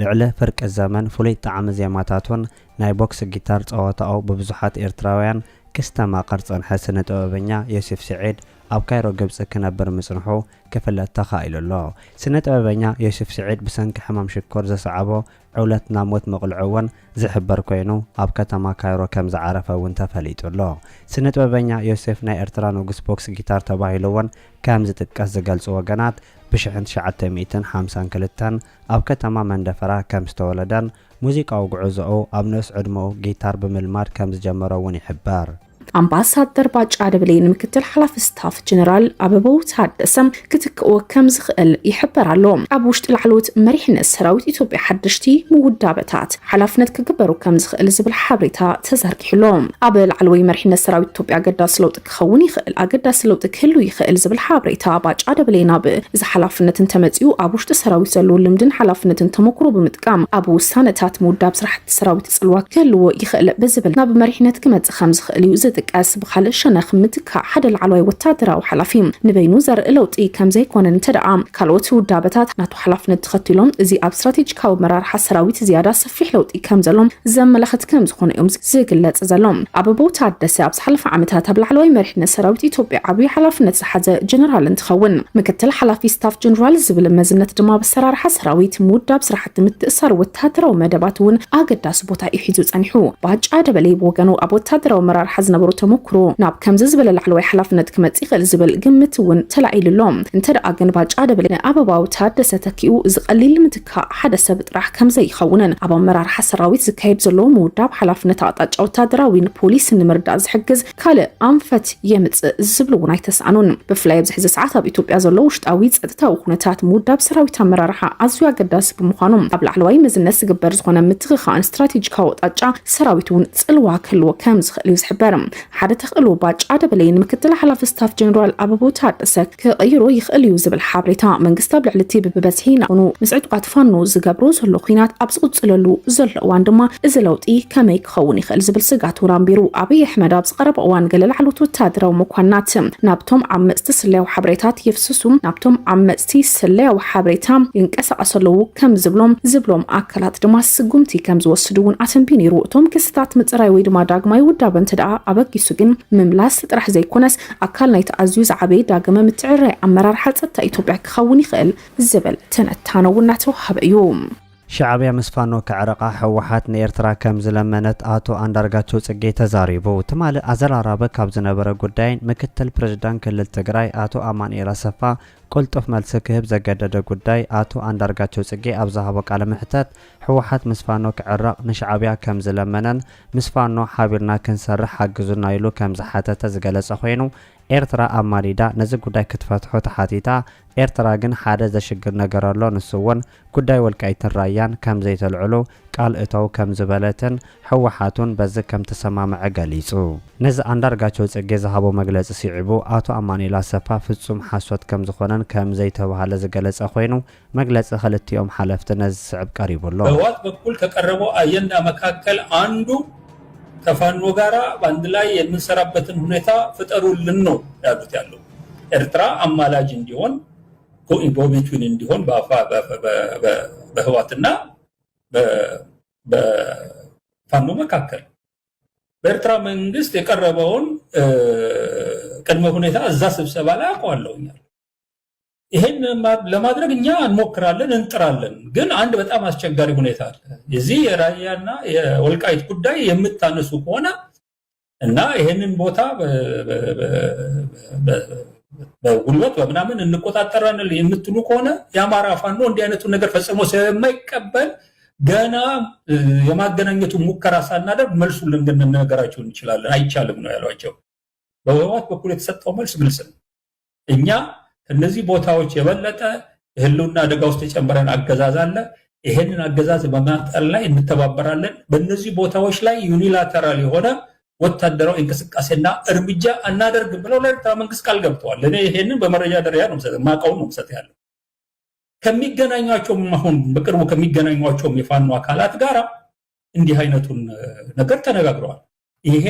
ልዕሊ ፍርቂ ዘመን ፍሉይ ጣዕሚ ዜማታቱን ናይ ቦክስ ጊታር ፀወታኡ ብብዙሓት ኤርትራውያን ክስተማቐር ፀንሐ ስነ ጥበበኛ ዮሴፍ ስዒድ ኣብ ካይሮ ግብፂ ክነብር ምጽንሑ ክፍለጥ ተኻኢሉ ኣሎ። ስነ ጥበበኛ ዮሴፍ ስዒድ ብሰንኪ ሕማም ሽኮር ዘሰዓቦ ዕውለት ናብ ሞት መቕልዑ እውን ዝሕበር ኮይኑ ኣብ ከተማ ካይሮ ከም ዝዓረፈ እውን ተፈሊጡ ኣሎ። ስነ ጥበበኛ ዮሴፍ ናይ ኤርትራ ንጉስ ቦክስ ጊታር ተባሂሉ እውን ከም ዝጥቀስ ዝገልጹ ወገናት ብ1952 ኣብ ከተማ መንደፈራ ከም ዝተወለደን ሙዚቃዊ ጉዕዞኡ ኣብ ንእስ ዕድምኡ ጊታር ብምልማድ ከም ዝጀመረ እውን ይሕበር። አምባሳደር ባጫ ደበሌ ምክትል ሓላፊ ስታፍ ጀነራል አበባው ታደሰም ክትክኦ ከም ዝኽእል ይሕበራሉ። ኣብ ውሽጢ ላዕሎት መሪሕነት ሰራዊት ኢትዮጵያ ሓድሽቲ ምውዳበታት ሓላፍነት ክግበሩ ከም ዝኽእል ዝብል ሓበሬታ ተዘርጊሕሉ። ኣብ ላዕለዋይ መሪሕነት ሰራዊት ኢትዮጵያ ኣገዳሲ ለውጢ ክኸውን ይኽእል ኣገዳሲ ለውጢ ክህሉ ይኽእል ዝብል ሓበሬታ ባጫ ደበሌ ናብ እዚ ሓላፍነት እንተመጽኡ ኣብ ውሽጢ ሰራዊት ዘሎ ልምድን ሓላፍነትን ተመክሮ ብምጥቃም ኣብ ውሳነታት ምውዳብ ስራሕቲ ሰራዊት ጽልዋ ክህልዎ ይኽእል ብዝብል ናብ መሪሕነት ክመጽእ ከም ዝኽእል እዩ ዝጥቀስ። ብኻልእ ሸነኽ ምትካእ ሓደ ላዕለዋይ ወታደራዊ ሓላፊ ንበይኑ ዘርኢ ለውጢ ከም ዘይኮነን ተደኣ ካልኦት ውዳበታት ናቱ ሓላፍነት ተኸቲሎም እዚ ኣብ ስትራቴጂካዊ መራርሓ ሰራዊት ዝያዳ ሰፊሕ ለውጢ ከም ዘሎም ዘመላኽት ከም ዝኾነ እዮም ዝግለጽ ዘሎም። አበባው ታደሰ ኣብ ዝሓለፈ ዓመታት ኣብ ላዕለዋይ መሪሕነት ሰራዊት ኢትዮጵያ ዓብዪ ሓላፍነት ዝሓዘ ጀነራል እንትኸውን ምክትል ሓላፊ ስታፍ ጀነራል ዝብል መዝነት ድማ ብሰራርሓ ሰራዊት ምውዳብ ስራሕቲ ምትእሳር ወታደራዊ መደባት እውን ኣገዳሲ ቦታ እዩ ሒዙ ጸኒሑ። ባጫ ደበሌ ብወገኑ ኣብ ወታደራዊ መራርሓ ዝነበሩ ተመክሮ ናብ ከምዚ ዝበለ ላዕለዋይ ሓላፍነት ክመጽእ ይኽእል ዝብል ግምት እውን ተላዒሉሎም። እንተደኣ ግን ባጫ ደበሌ አበባው ታደሰ ተኪኡ ዝቐሊል ምትካእ ሓደ ሰብ ጥራሕ ከም ዘይኸውንን ኣብ ኣመራርሓ ሰራዊት ዝካየድ ዘሎ ምውዳብ ሓላፍነት ኣቕጣጫ ወታደራዊን ፖሊስን ንምርዳእ ዝሕግዝ ካልእ ኣንፈት የምጽእ ዝብል እውን ኣይተሰኣኑን። ብፍላይ ኣብዚ ሕዚ ሰዓት ኣብ ኢትዮጵያ ዘሎ ውሽጣዊ ፀጥታዊ ኩነታት ምውዳብ ሰራዊት ኣመራርሓ ኣዝዩ ኣገዳሲ ብምዃኑ ኣብ ላዕለዋይ መዝነት ዝግበር ዝኾነ ምትኽኻእን ስትራቴጂካዊ ኣቕጣጫ ሰራዊት እውን ጽልዋ ክህልዎ ከም ዝኽእል እዩ ዝሕበር። ሓደ ተኽእሎ ባጫ ደበሌ ምክትል ሓላፊ ስታፍ ጀነራል አበባው ታደሰ ክቕይሮ ይኽእል እዩ ዝብል ሓበሬታ መንግስቲ ኣብ ልዕሊ እቲ ብበዝሒ ናብኑ ምስ ዕጡቃት ፋኖ ዝገብሮ ዘሎ ኩናት ኣብ ዝቕጽለሉ ዘሎ እዋን ድማ እዚ ለውጢ ከመይ ክኸውን ይኽእል ዝብል ስጋት እውን ኣንቢሩ ኣብይ ኣሕመድ ኣብ ዝቐረበ እዋን ገለ ላዕሎት ወታደራዊ መኳናት ናብቶም ዓመፅቲ ስለያዊ ሓበሬታት የፍስሱ ናብቶም ዓመፅቲ ስለያዊ ሓበሬታ ይንቀሳቐሰለዉ ከም ዝብሎም ኣካላት ድማ ስጉምቲ ከም ዝወስዱ እውን ኣተንቢሩ ነይሩ። እቶም ክስታት ምፅራይ ወይ ድማ ዳግማይ ውዳበ እንተደኣ ኣበጊሱ ግን ምምላስ ጥራሕ ዘይኮነስ ኣካል ናይቲ ኣዝዩ ዝዓበየ ዳግመ ምትዕርራይ ኣመራርሓ ፀጥታ ኢትዮጵያ ክኸውን ይኽእል ዝብል ትንታነ እውን እናተወሃበ እዩ። ሻዕብያ ምስ ፋኖ ክዕረቃ ሕወሓት ንኤርትራ ከም ዝለመነት አቶ አንዳርጋቸው ጽጌ ተዛሪቡ። ትማሊ ኣዘራራበ ካብ ዝነበረ ጉዳይን ምክትል ፕሬዝዳንት ክልል ትግራይ አቶ አማኑኤል አሰፋ ቁልጡፍ መልሲ ክህብ ዘገደደ ጉዳይ አቶ አንዳርጋቸው ጽጌ ኣብ ዝሃቦ ቃለ ምሕተት ሕወሓት ምስ ፋኖ ክዕረቕ ንሻዕብያ ከም ዝለመነን ምስ ፋኖ ሓቢርና ክንሰርሕ ሓግዙና ኢሉ ከም ዝሓተተ ዝገለጸ ኮይኑ ኤርትራ ኣብ ማሊዳ ነዚ ጉዳይ ክትፈትሖ ተሓቲታ ኤርትራ ግን ሓደ ዘሽግር ነገር ኣሎ ንስውን ጉዳይ ወልቃይትን ራያን ከም ዘይተልዕሉ ቃል እተው ከም ዝበለትን ሕወሓቱን በዚ ከም ተሰማምዐ ገሊጹ። ነዚ አንዳርጋቸው ጽጌ ዝሃቦ መግለጺ ሲዒቡ አቶ አማኑኤል አሰፋ ፍጹም ሓሶት ከም ዝኾነን ከም ዘይተባሃለ ዝገለጸ ኮይኑ መግለጺ ክልቲኦም ሓለፍቲ ነዚ ስዕብ ቀሪቡሎ። በህወሓት በኩል ከቀረበው አጀንዳ መካከል አንዱ ከፋኖ ጋራ በአንድ ላይ የምንሰራበትን ሁኔታ ፍጠሩልን ነው ያሉት ያለው። ኤርትራ አማላጅ እንዲሆን ኮኢንቮልቭመንት እንዲሆን በህወሓትና በፋኖ መካከል በኤርትራ መንግስት የቀረበውን ቅድመ ሁኔታ እዛ ስብሰባ ላይ አቋለውኛል። ይሄን ለማድረግ እኛ እንሞክራለን እንጥራለን። ግን አንድ በጣም አስቸጋሪ ሁኔታ አለ። የዚህ የራያና የወልቃይት ጉዳይ የምታነሱ ከሆነ እና ይሄንን ቦታ በጉልበት በምናምን እንቆጣጠራለን የምትሉ ከሆነ የአማራ ፋኖ እንዲህ አይነቱ ነገር ፈጽሞ ስለማይቀበል ገና የማገናኘቱ ሙከራ ሳናደርግ መልሱን ልንነግራቸው እንችላለን፣ አይቻልም ነው ያሏቸው። በህወሓት በኩል የተሰጠው መልስ ግልጽ ነው። እኛ እነዚህ ቦታዎች የበለጠ ህልውና አደጋ ውስጥ የጨመረን አገዛዝ አለ። ይሄንን አገዛዝ በማጠል ላይ እንተባበራለን። በእነዚህ ቦታዎች ላይ ዩኒላተራል የሆነ ወታደራዊ እንቅስቃሴና እርምጃ አናደርግ ብለው ለኤርትራ መንግስት ቃል ገብተዋል። እኔ ይሄንን በመረጃ ደረጃ ነው ማቀው ነው መስጠት ያለው። ከሚገናኟቸውም አሁን በቅርቡ ከሚገናኟቸውም የፋኖ አካላት ጋር እንዲህ አይነቱን ነገር ተነጋግረዋል። ይሄ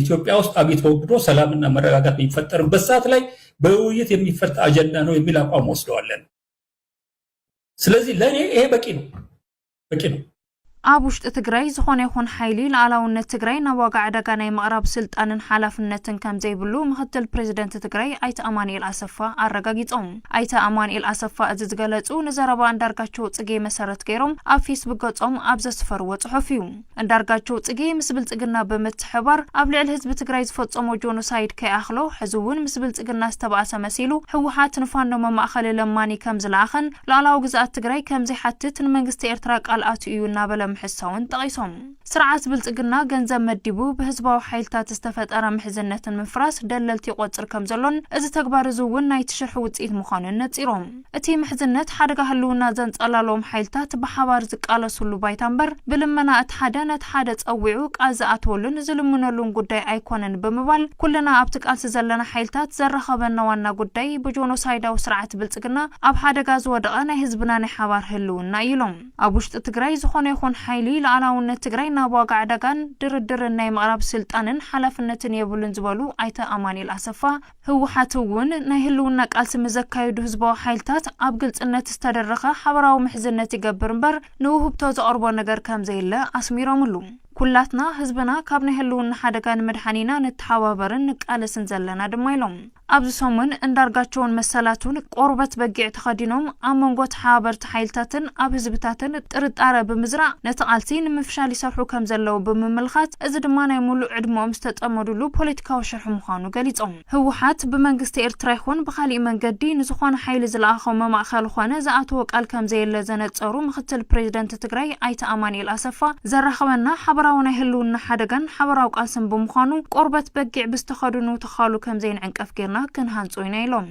ኢትዮጵያ ውስጥ አብይ ተወግዶ ሰላምና መረጋጋት የሚፈጠርበት ሰዓት ላይ በውይይት የሚፈታ አጀንዳ ነው የሚል አቋም ወስደዋለን። ስለዚህ ለኔ ይሄ በቂ ነው። ኣብ ውሽጢ ትግራይ ዝኾነ ይኹን ሓይሊ ላዕላውነት ትግራይ ናብ ዋጋ ዕዳጋ ናይ ምቕራብ ስልጣንን ሓላፍነትን ከም ዘይብሉ ምክትል ፕሬዚደንት ትግራይ ኣይተ ኣማኑኤል ኣሰፋ ኣረጋጊጾም። ኣይተ ኣማኑኤል ኣሰፋ እዚ ዝገለጹ ንዘረባ አንዳርጋቸው ጽጌ መሰረት ገይሮም ኣብ ፌስቡክ ገጾም ኣብ ዘስፈርዎ ጽሑፍ እዩ። አንዳርጋቸው ጽጌ ምስ ብልጽግና ብምትሕባር ኣብ ልዕሊ ህዝቢ ትግራይ ዝፈጸሞ ጆኖሳይድ ከይኣኽሎ ሕዚ እውን ምስ ብልጽግና ዝተባእሰ መሲሉ ህወሓት ንፋኖ መማእኸሊ ለማኒ ከም ዝለኣኸን ላዕላዊ ግዝኣት ትግራይ ከም ዘይሓትት ንመንግስቲ ኤርትራ ቃልኣቱ እዩ እናበለ حسون تقيسهم سرعة بلጽግና ገንዘብ መዲቡ በህዝባዊ ሓይልታት ዝተፈጠረ ምሕዝነትን ምፍራስ ደለልቲ ቆጽር ከም ዘሎን እዚ ተግባር ዝውን ናይ ትሽርሕ ውጽኢት ምዃኑን ነጺሮም እቲ ምሕዝነት ሓደጋ ህልውና ዘንጸላሎም ሓይልታት ብሓባር ዝቃለሱሉ ባይታምበር ብልመና እቲ ሓደ ነቲ ሓደ ጸዊዑ ቃዝ ኣትወሉን ዝልምነሉን ጉዳይ ኣይኮነን ብምባል ኩልና ኣብቲ ቃልሲ ዘለና ሓይልታት ዘረኸበና ዋና ጉዳይ ብጆኖሳይዳዊ ስርዓት ብልጽግና ኣብ ሓደጋ ዝወደቐ ናይ ህዝብና ናይ ሓባር ህልውና ኢሎም ኣብ ውሽጢ ትግራይ ዝኾነ ይኹን ሓይሊ ላዕላውነት ትግራይ ናብ ዋጋ ዕዳጋን ድርድርን ናይ ምቕራብ ስልጣንን ሓላፍነትን የብሉን ዝበሉ ኣይተ ኣማኑኤል ኣሰፋ ህወሓት እውን ናይ ህልውና ቃልሲ መዘካየዱ ህዝባዊ ሓይልታት ኣብ ግልጽነት ዝተደረኸ ሓበራዊ ምሕዝነት ይገብር እምበር ንውህብቶ ዘቕርቦ ነገር ከም ዘይለ ኣስሚሮምሉ ኩላትና ህዝብና ካብ ናይ ህልውና ሓደጋን መድሓኒና ንተሓባበርን ንቃለስን ዘለና ድማ ኢሎም ኣብዚ ሰሙን እንዳርጋቸውን መሰላቱን ቆርበት በጊዕ ተኸዲኖም ኣብ መንጎ ተሓባበርቲ ሓይልታትን ኣብ ህዝብታትን ጥርጣረ ብምዝራዕ ነቲ ቃልሲ ንምፍሻል ይሰርሑ ከም ዘለው ብምምልኻት እዚ ድማ ናይ ሙሉእ ዕድሞኦም ዝተጠመዱሉ ፖለቲካዊ ሽርሒ ምዃኑ ገሊጾም ህወሓት ብመንግስቲ ኤርትራ ይኹን ብኻሊእ መንገዲ ንዝኾነ ሓይሊ ዝለኣኸው መማእኸል ኾነ ዝኣተወ ቃል ከም ዘየለ ዘነጸሩ ምክትል ፕሬዚደንት ትግራይ ኣይተ ኣማኑኤል ኣሰፋ ዘራኸበና ሓበራዊ ናይ ህልውና ሓደጋን ሓበራዊ ቃልስን ብምዃኑ ቆርበት በጊዕ ብዝተኸድኑ ተኻሉ ከም ዘይንዕንቀፍ ጌርና ክንሃንጾ ኢና ኢሎም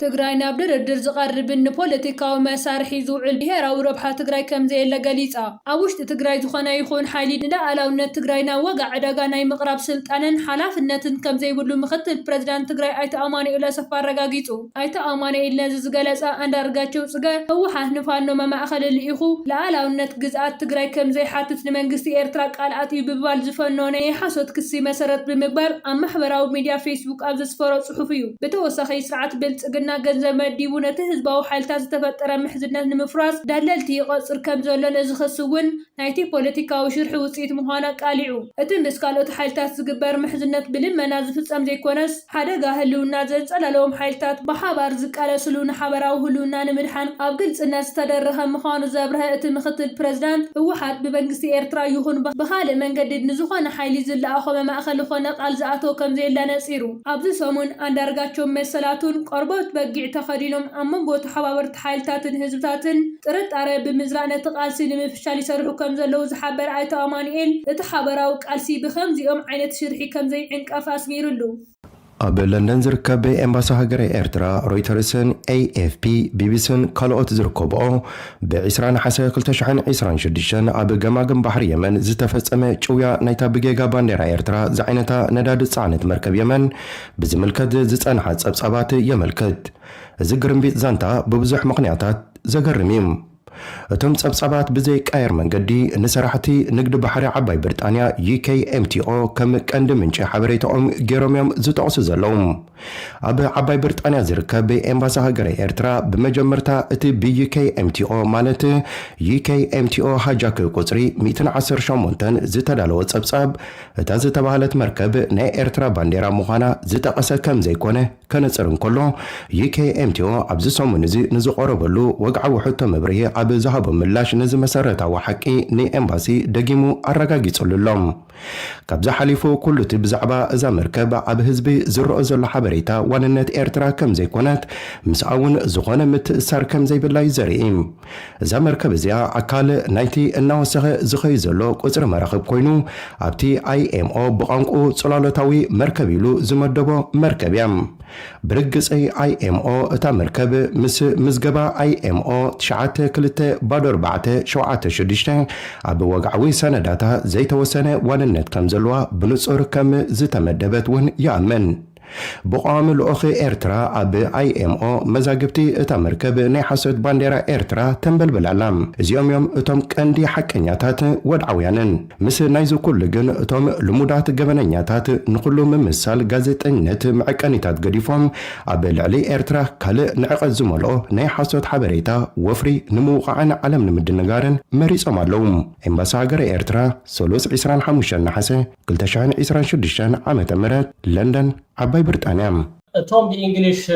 ትግራይ ናብ ድርድር ዝቐርብን ፖለቲካዊ መሳርሒ ዝውዕል ብሄራዊ ረብሓ ትግራይ ከም ዘየለ ገሊጻ ኣብ ውሽጢ ትግራይ ዝኾነ ይኹን ሓይሊ ንላዕላውነት ትግራይ ናብ ወጋ ዕዳጋ ናይ ምቕራብ ስልጣንን ሓላፍነትን ከም ዘይብሉ ምክትል ፕሬዚዳንት ትግራይ ኣይተ ኣማኑኤል ኣሰፋ ኣረጋጊጹ ኣይተ ኣማኑኤል ነዚ ዝገለጸ አንዳርጋቸው ጽጌ ህወሓት ንፋኖ መማእኸሊ ልኢኹ ላዕላውነት ግዝኣት ትግራይ ከም ዘይሓትት ንመንግስቲ ኤርትራ ቃልኣት እዩ ብምባል ዝፈኖነ የሓሶት ክሲ መሰረት ብምግባር ኣብ ማሕበራዊ ሚድያ ፌስቡክ ኣብ ዘስፈሮ ጽሑፍ እዩ ብተወሳኺ ስርዓት ብልጽግና ገንዘብ መዲቡ ነቲ ህዝባዊ ሓይልታት ዝተፈጠረ ምሕዝነት ንምፍራስ ደለልቲ ይቆጽር ከም ዘሎን እዚ ክስውን ናይቲ ፖለቲካዊ ሽርሒ ውጽኢት ምዃኑ ቃሊዑ እቲ ምስ ካልኦት ሓይልታት ዝግበር ምሕዝነት ብልመና ዝፍጸም ዘይኮነስ ሓደጋ ህልውና ዘንጸላለዎም ሓይልታት ብሓባር ዝቃለስሉ ንሓበራዊ ህልውና ንምድሓን ኣብ ግልጽነት ዝተደረኸ ምዃኑ ዘብርሀ እቲ ምክትል ፕሬዚዳንት ህወሓት ብመንግስቲ ኤርትራ ይኹን ብኻልእ መንገዲ ንዝኾነ ሓይሊ ዝለኣኾ መማእኸሊ ኾነ ቃል ዝኣተወ ከም ዘየለ ነጺሩ ኣብዚ ሰሙን አንዳርጋቸው መሰላቱን ቆርበት በጊዕ ተኸዲኖም ኣብ መንጎ ተሓባበርቲ ሓይልታትን ህዝብታትን ጥርጣረ ብምዝራእ ነቲ ቃልሲ ንምፍሻል ይሰርሑ ከም ዘለው ዝሓበር ኣይተ ኣማኑኤል እቲ ሓበራዊ ቃልሲ ብከምዚኦም ዓይነት ሽርሒ ከም ዘይዕንቀፍ ኣስሚሩሉ ኣብ ለንደን ዝርከብ ኤምባሲ ሃገር ኤርትራ ሮይተርስን AFP ቢቢሲን ካልኦት ዝርከብኦ ብ20 ናሓሰ 2026 ኣብ ገማግም ባሕሪ የመን ዝተፈጸመ ጭውያ ናይታ ብጌጋ ባንዴራ ኤርትራ ዝዓይነታ ነዳዲ ጻዕነት መርከብ የመን ብዝምልከት ዝጸንሐ ጸብጻባት የመልክት እዚ ግርምቢጥ ዛንታ ብብዙሕ ምኽንያታት ዘገርም እዩ እቶም ጸብጻባት ብዘይ ቃየር መንገዲ ንሰራሕቲ ንግዲ ባሕሪ ዓባይ ብሪጣንያ UKMTO ከም ቀንዲ ምንጪ ሓበሬታኦም ገይሮም ዝጠቕሱ ዘለዉ ኣብ ዓባይ ብሪጣንያ ዝርከብ ኤምባሲ ሃገር ኤርትራ ብመጀመርታ እቲ BUKMTO ማለት UKMTO ሃጃክ ቁጽሪ 118 ዝተዳለወ ጸብጻብ እታ ዝተባህለት መርከብ ናይ ኤርትራ ባንዴራ ምዃና ዝጠቐሰ ከም ዘይኮነ ከነጽር እንከሎ UKMTO ኣብዚ ሰሙን እዚ ንዝቐረበሉ ወግዓዊ ሕቶ መብርሂ ኣብ ዝሃቦ ምላሽ ነዚ መሰረታዊ ሓቂ ንኤምባሲ ደጊሙ ኣረጋጊጹሎም ካብዛ ሓሊፉ ኩሉ እቲ ብዛዕባ እዛ መርከብ ኣብ ህዝቢ ዝረአ ዘሎ ሓበሬታ ዋንነት ኤርትራ ከም ዘይኮነት ምስኣውን ዝኾነ ምትእሳር ከም ዘይብላ ዘርኢ እዛ መርከብ እዚኣ ኣካል ናይቲ እናወሰኸ ዝኸይ ዘሎ ቁፅሪ መራኽብ ኮይኑ ኣብቲ IMO ብቋንቋ ጽላሎታዊ መርከብ ኢሉ ዝመደቦ መርከብ እያ ብርግጽ IMO እታ መርከብ ምስ ምዝገባ IMO 924776 ኣብ ወግዓዊ ሰነዳታ ዘይተወሰነ ዋንነት ከም ዘለዋ ብንጹር ከም ዝተመደበት እውን ይኣመን بقام الأخ إرترا أب IMO مزاجبتي تمركب نحسد بانديرا إرترا تنبل بالعلام زيوم يوم أتم كندي حكنياتات ودعويانن مثل نايزو كل جن أتم لمودات جبنياتات نقولو من مثال جازت النت معكانيتات قديفهم أب العلي إرترا كله نعقد زملو نحسد حبريتا وفري نموقع عن علم نمد النجارن مريس أمالوم إمباساجر إرترا سولوس عسران حموشان نحسه قلت شان عسران شدشان عام تمرت لندن عباي بريطانيا توم بإنجليش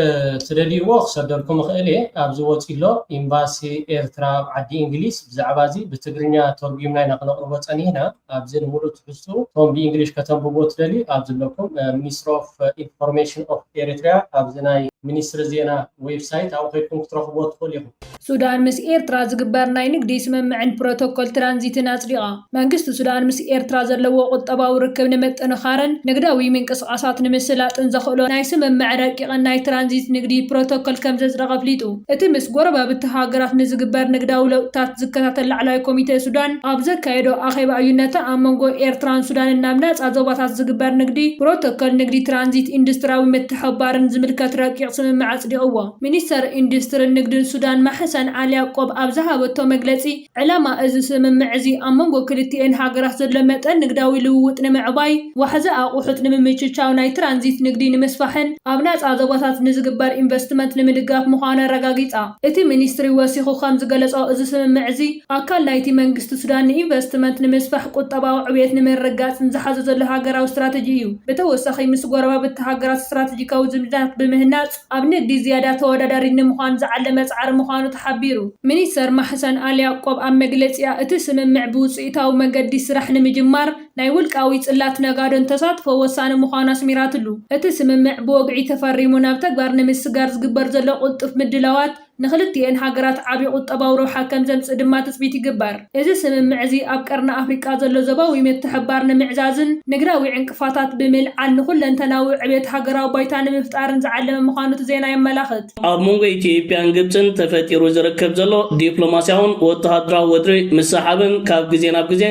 تدري وقت صدركم خيلي أبزوت إلله إمباسي إيرترا عدي إنجليز بزعبازي بتقرنيا ترجمنا نقنق ربط أنينا أبزين مولو تحسو توم بإنجليش كتب بوت دلي أبزل لكم Minister of Information of Eritrea أبزناي ሚኒስትር ዜና ዌብሳይት አው ከይኩም ትረኽቦ ትፈልዩ ሱዳን ምስ ኤርትራ ዝግበር ናይ ንግዲ ስምምዕን ፕሮቶኮል ትራንዚትን አጽዲቃ መንግስቲ ሱዳን ምስ ኤርትራ ዘለዎ ቁጠባዊ ርክብ ንመጠንኻርን ንግዳዊ ምንቅስቃሳት ንምስላጥን ዘኽእሎ ናይ ስምምዕ ረቂቕን ናይ ትራንዚት ንግዲ ፕሮቶኮል ከም ዘጽደቐ ፍሊጡ እቲ ምስ ጎረባብቲ ሃገራት ንዝግበር ንግዳዊ ለውጥታት ዝከታተል ላዕለዋይ ኮሚቴ ሱዳን ኣብ ዘካየዶ ኣኼባ ኣዩነታ ኣብ መንጎ ኤርትራን ሱዳንን ናብ ነጻ ዞባታት ዝግበር ንግዲ ፕሮቶኮል ንግዲ ትራንዚት ኢንዱስትሪያዊ ምትሕብባርን ዝምልከት ረቂቕ ስምምዕ አጽዲቕዎ ሚኒስተር ኢንዱስትሪን ንግድን ሱዳን ማሕሰን ዓሊ ያዕቆብ ኣብ ዝሃበቶ መግለጺ ዕላማ እዚ ስምምዕ እዚ ኣብ መንጎ ክልቲአን ሃገራት ዘሎ መጠን ንግዳዊ ልውውጥ ንምዕባይ ዋሕዚ ኣቑሑት ንምምችቻው ናይ ትራንዚት ንግዲ ንምስፋሕን ኣብ ነጻ ዞባታት ንዝግበር ኢንቨስትመንት ንምድጋፍ ምዃኑ ረጋጊጻ እቲ ሚኒስትሪ ወሲኹ ከም ዝገለጾ እዚ ስምምዕ እዚ ኣካል ናይቲ መንግስቲ ሱዳን ንኢንቨስትመንት ንምስፋሕ ቁጠባዊ ዕብየት ንምርጋጽን ዝሓዘ ዘሎ ሃገራዊ ስትራቴጂ እዩ ብተወሳኺ ምስ ጎረባብቲ ሃገራት ስትራቴጂካዊ ዝምድናት ብምህናጽ ኣብ ንግዲ ዝያዳ ተወዳዳሪ ንምዃን ዝዓለመ ጻዕሪ ምዃኑ ተሓቢሩ ሚኒስተር ማሕሰን ዓሊ ያዕቆብ ኣብ መግለጺኣ እቲ ስምምዕ ብውጽኢታዊ መንገዲ ስራሕ ንምጅማር ናይ ውልቃዊ ጽላት ነጋዶን ተሳትፎ ወሳኒ ምዃኑ ኣስሚራትሉ እቲ ስምምዕ ብወግዒ ተፈሪሙ ናብ ተግባር ንምስጋር ዝግበር ዘሎ ቁልጡፍ ምድላዋት ንኽልቲአን ሃገራት ዓብዪ ቁጠባዊ ረብሓ ከም ዘምጽእ ድማ ተጽቢት ይግበር እዚ ስምምዕ እዚ ኣብ ቀርኒ ኣፍሪቃ ዘሎ ዞባዊ ምትሕብባር ንምዕዛዝን ንግዳዊ ዕንቅፋታት ብምልዓል ንኹለንተናዊ ዕብየት ሃገራዊ ባይታ ንምፍጣርን ዝዓለመ ምዃኑ እቲ ዜና የመላኽት ኣብ መንጎ ኢትዮጵያን ግብፅን ተፈጢሩ ዝርከብ ዘሎ ዲፕሎማስያውን ወተሃደራዊ ወድሪ ምሰሓብን ካብ ግዜ ናብ ግዜ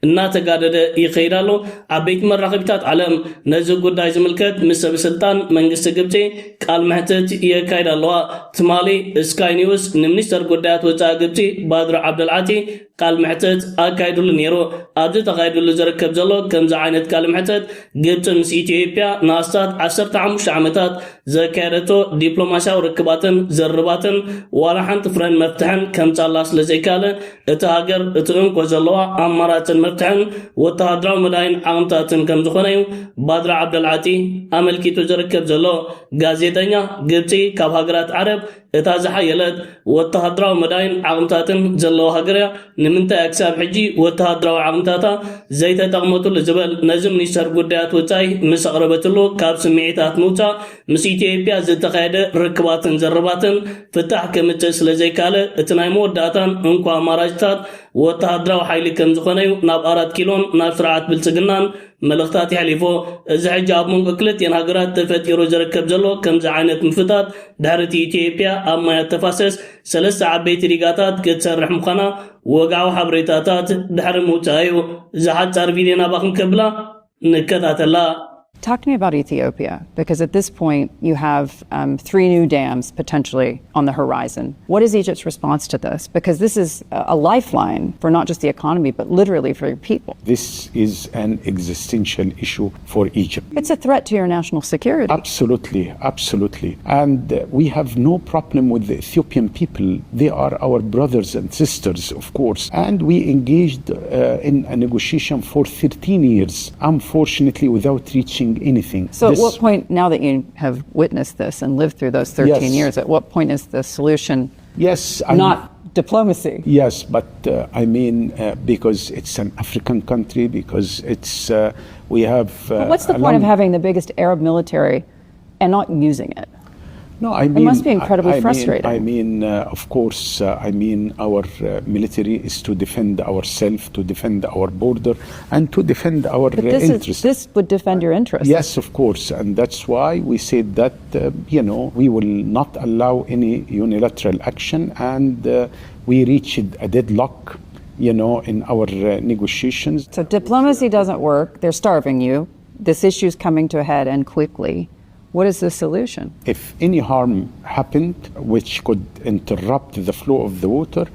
እናተጋደደ ይኸይድ ኣሎ ዓበይቲ መራኸቢታት ዓለም ነዚ ጉዳይ ዝምልከት ምስ ሰብ ስልጣን መንግስቲ ግብፂ ቃል ምሕተት የካይድ ኣለዋ ትማሊ ስካይ ኒውስ ንሚኒስተር ጉዳያት ወፃኢ ግብፂ ባድር ዓብደልዓቲ ቃል ምሕተት ኣካይድሉ ነይሩ ኣብዚ ተኻይድሉ ዝርከብ ዘሎ ከምዚ ዓይነት ቃል ምሕተት ግብፂ ምስ ኢትዮጵያ ንኣስታት 15 ዓመታት ዘካየደቶ ዲፕሎማስያዊ ርክባትን ዘርባትን ዋላ ሓንቲ ፍረን መፍትሕን ከምፃላ ስለ ዘይካለ እቲ ሃገር እቲ እንኮ ዘለዋ ኣማራፅን መፍትሕን ወተሃደራዊ መዳይን ዓቕምታትን ከም ዝኾነ እዩ ባድር ዓብደልዓቲ ኣመልኪቱ ዝርከብ ዘሎ ጋዜጠኛ ግብፂ ካብ ሃገራት ዓረብ እታ ዝሓየለት ወተሃደራዊ መዳይን ዓቕምታትን ዘለዎ ሃገር ንምንታይ ክሳብ ሕጂ ወተሃደራዊ ዓቕምታታ ዘይተጠቕመቱሉ ዝበል ነዚ ሚኒስተር ጉዳያት ወፃኢ ምስ ኣቕረበትሉ ካብ ስምዒታት ምውፃእ ምስ ኢትዮጵያ ዝተኻየደ ርክባትን ዘረባትን ፍታሕ ከምፅእ ስለ ዘይካለ እቲ ናይ መወዳእታን እንኳ ኣማራጭታት ወተሃደራዊ ሓይሊ ከም ዝኾነ እዩ ናብ 4 ኪሎን ናብ ስርዓት ብልጽግናን መልእኽታት ይሓሊፎ እዚ ሕጂ ኣብ መንጎ ክልቲአን ሃገራት ተፈጢሩ ዝርከብ ዘሎ ከምዚ ዓይነት ምፍታት ድሕሪ ኢትዮጵያ ኣብ ማያት ተፋሰስ 3 ዓበይቲ ሪጋታት ክትሰርሕ ምዃና ወግዓዊ ሓበሬታታት ድሕሪ ምውፃእ እዩ ዝሓፃር ቪድዮ ናባኹም ከብላ ንከታተላ Talk to me about Ethiopia, because at this point you have 3 new dams potentially on the horizon. What is Egypt's response to this? Because this is a lifeline for not just the economy, but literally for your people. This is an existential issue for Egypt. It's a threat to your national security. Absolutely, absolutely. And we have no problem with the Ethiopian people. They are our brothers and sisters, of course. And we engaged in a negotiation for 13 years, unfortunately without reaching anything. So at what point, now that you have witnessed this and lived through those 13 years, at what point is the solution not diplomacy? Yes, but I mean, because it's an African country, because it's, we have... what's the point of having the biggest Arab military and not using it? No, I mean, it must be incredibly frustrating. I mean, of course, I mean, our military is to defend ourselves, to defend our border, and to defend our interests. This would defend your interests. Yes, of course, and that's why we said that, you know, we will not allow any unilateral action, and we reached a deadlock, you know, in our negotiations. So diplomacy doesn't work. They're starving you. This issue is coming to a head and quickly. What is the solution? If any harm happened which could interrupt the flow of the water,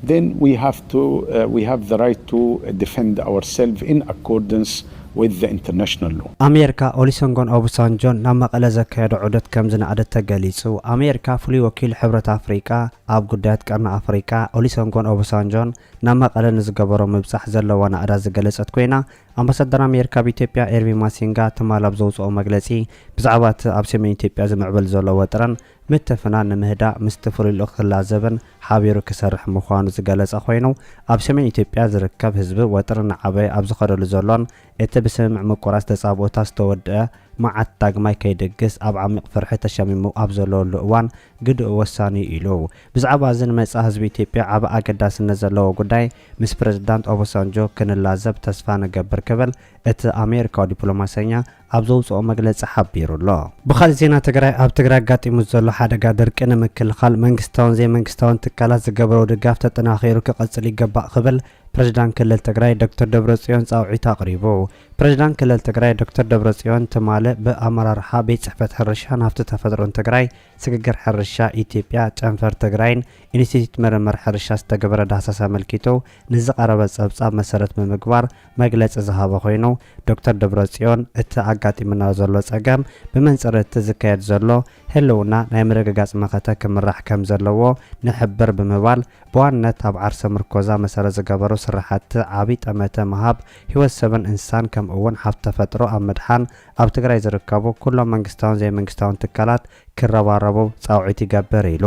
then we have the right to defend ourselves in accordance with the international law. ኣሜሪካ ኦሉሴጉን ኦባሳንጆን ናብ መቐለ ዘካየዶ ዑደት ከም ዝነኣደት ተገሊጹ። ኣሜሪካ ፍሉይ ወኪል ሕብረት ኣፍሪቃ ኣብ ጉዳያት ቀርኒ ኣፍሪቃ ኦሉሴጉን ኦባሳንጆን ናብ መቐለ ንዝገበሮ ምብጻሕ ዘለዋ ናዕዳ ዝገለጸት ኮይና ኣምባሳደር ኣሜሪካ ብኢትዮጵያ ኤርቪ ማሲንጋ ትማል ኣብ ዘውፅኦ መግለጺ ብዛዕባ ኣብ ሰሜን ኢትዮጵያ ዝምዕብል ዘሎ ወጥረን ምትፍናን ንምህዳእ ምስቲ ፍሉይ ልኡኽ ክላዘብን ሓቢሩ ክሰርሕ ምዃኑ ዝገለጸ ኮይኑ ኣብ ሰሜን ኢትዮጵያ ዝርከብ ህዝቢ ወጥሪ ንዓበየ ኣብ ዝኸደሉ ዘሎን እቲ ብስምምዕ ምቁራጽ ተጻብኦታ ዝተወድአ መዓት ዳግማይ ከይድግስ ኣብ ዓሚቕ ፍርሒ ተሸሚሙ ኣብ ዘለወሉ እዋን ግድኡ ወሳኒ ኢሉ ብዛዕባ እዚ ንመጻ ህዝቢ ኢትዮጵያ ዓብ ኣገዳስነት ዘለዎ ጉዳይ ምስ ፕረዚዳንት ኦባሳንጆ ክንላዘብ ተስፋ ንገብር ክብል እቲ ኣሜሪካዊ ዲፕሎማሰኛ ኣብ ዘውፅኦ መግለጺ ሓቢሩሎ። ብኻልእ ዜና ትግራይ ኣብ ትግራይ ኣጋጢሙ ዘሎ ሓደጋ ድርቂ ንምክልኻል መንግስታውን ዘይመንግስታውን ትካላት ዝገብረው ድጋፍ ተጠናኺሩ ክቐጽል ይግባእ ክብል ፕሬዝዳንት ክልል ትግራይ ዶክተር ደብረጽዮን ጻውዒት ኣቕሪቡ። ፕሬዝዳንት ክልል ትግራይ ዶክተር ደብረጽዮን ትማለ ብኣመራርሓ ቤት ጽሕፈት ሕርሻን ሃብቲ ተፈጥሮን ትግራይ ስግግር ሕርሻ ኢትዮጵያ ጨንፈር ትግራይን ኢንስቲትዩት ምርምር ሕርሻ ዝተገበረ ዳህሳስ ኣመልኪቱ ንዝቐረበ ጸብጻብ መሰረት ብምግባር መግለጺ ዝሃበ ኮይኑ ዶክተር ደብረጽዮን እቲ ኣጋጢሙና ዘሎ ጸገም ብመንጽሪ እቲ ዝካየድ ዘሎ ህልውና ናይ ምርግጋጽ መኸተ ክምራሕ ከም ዘለዎ ንሕብር ብምባል ብዋነት ኣብ ዓርሰ ምርኮዛ መሰረት ዝገበሩ ስራሕቲ ዓብይ ጠመተ መሃብ ህይወት ሰብን እንስሳን ከም እውን ሃብቲ ተፈጥሮ ኣብ ምድሓን ኣብ ትግራይ ዝርከቡ ኩሎም መንግስታውን ዘይመንግስታውን ትካላት ክረባረቡ ጻውዒት ይገብር ኢሉ።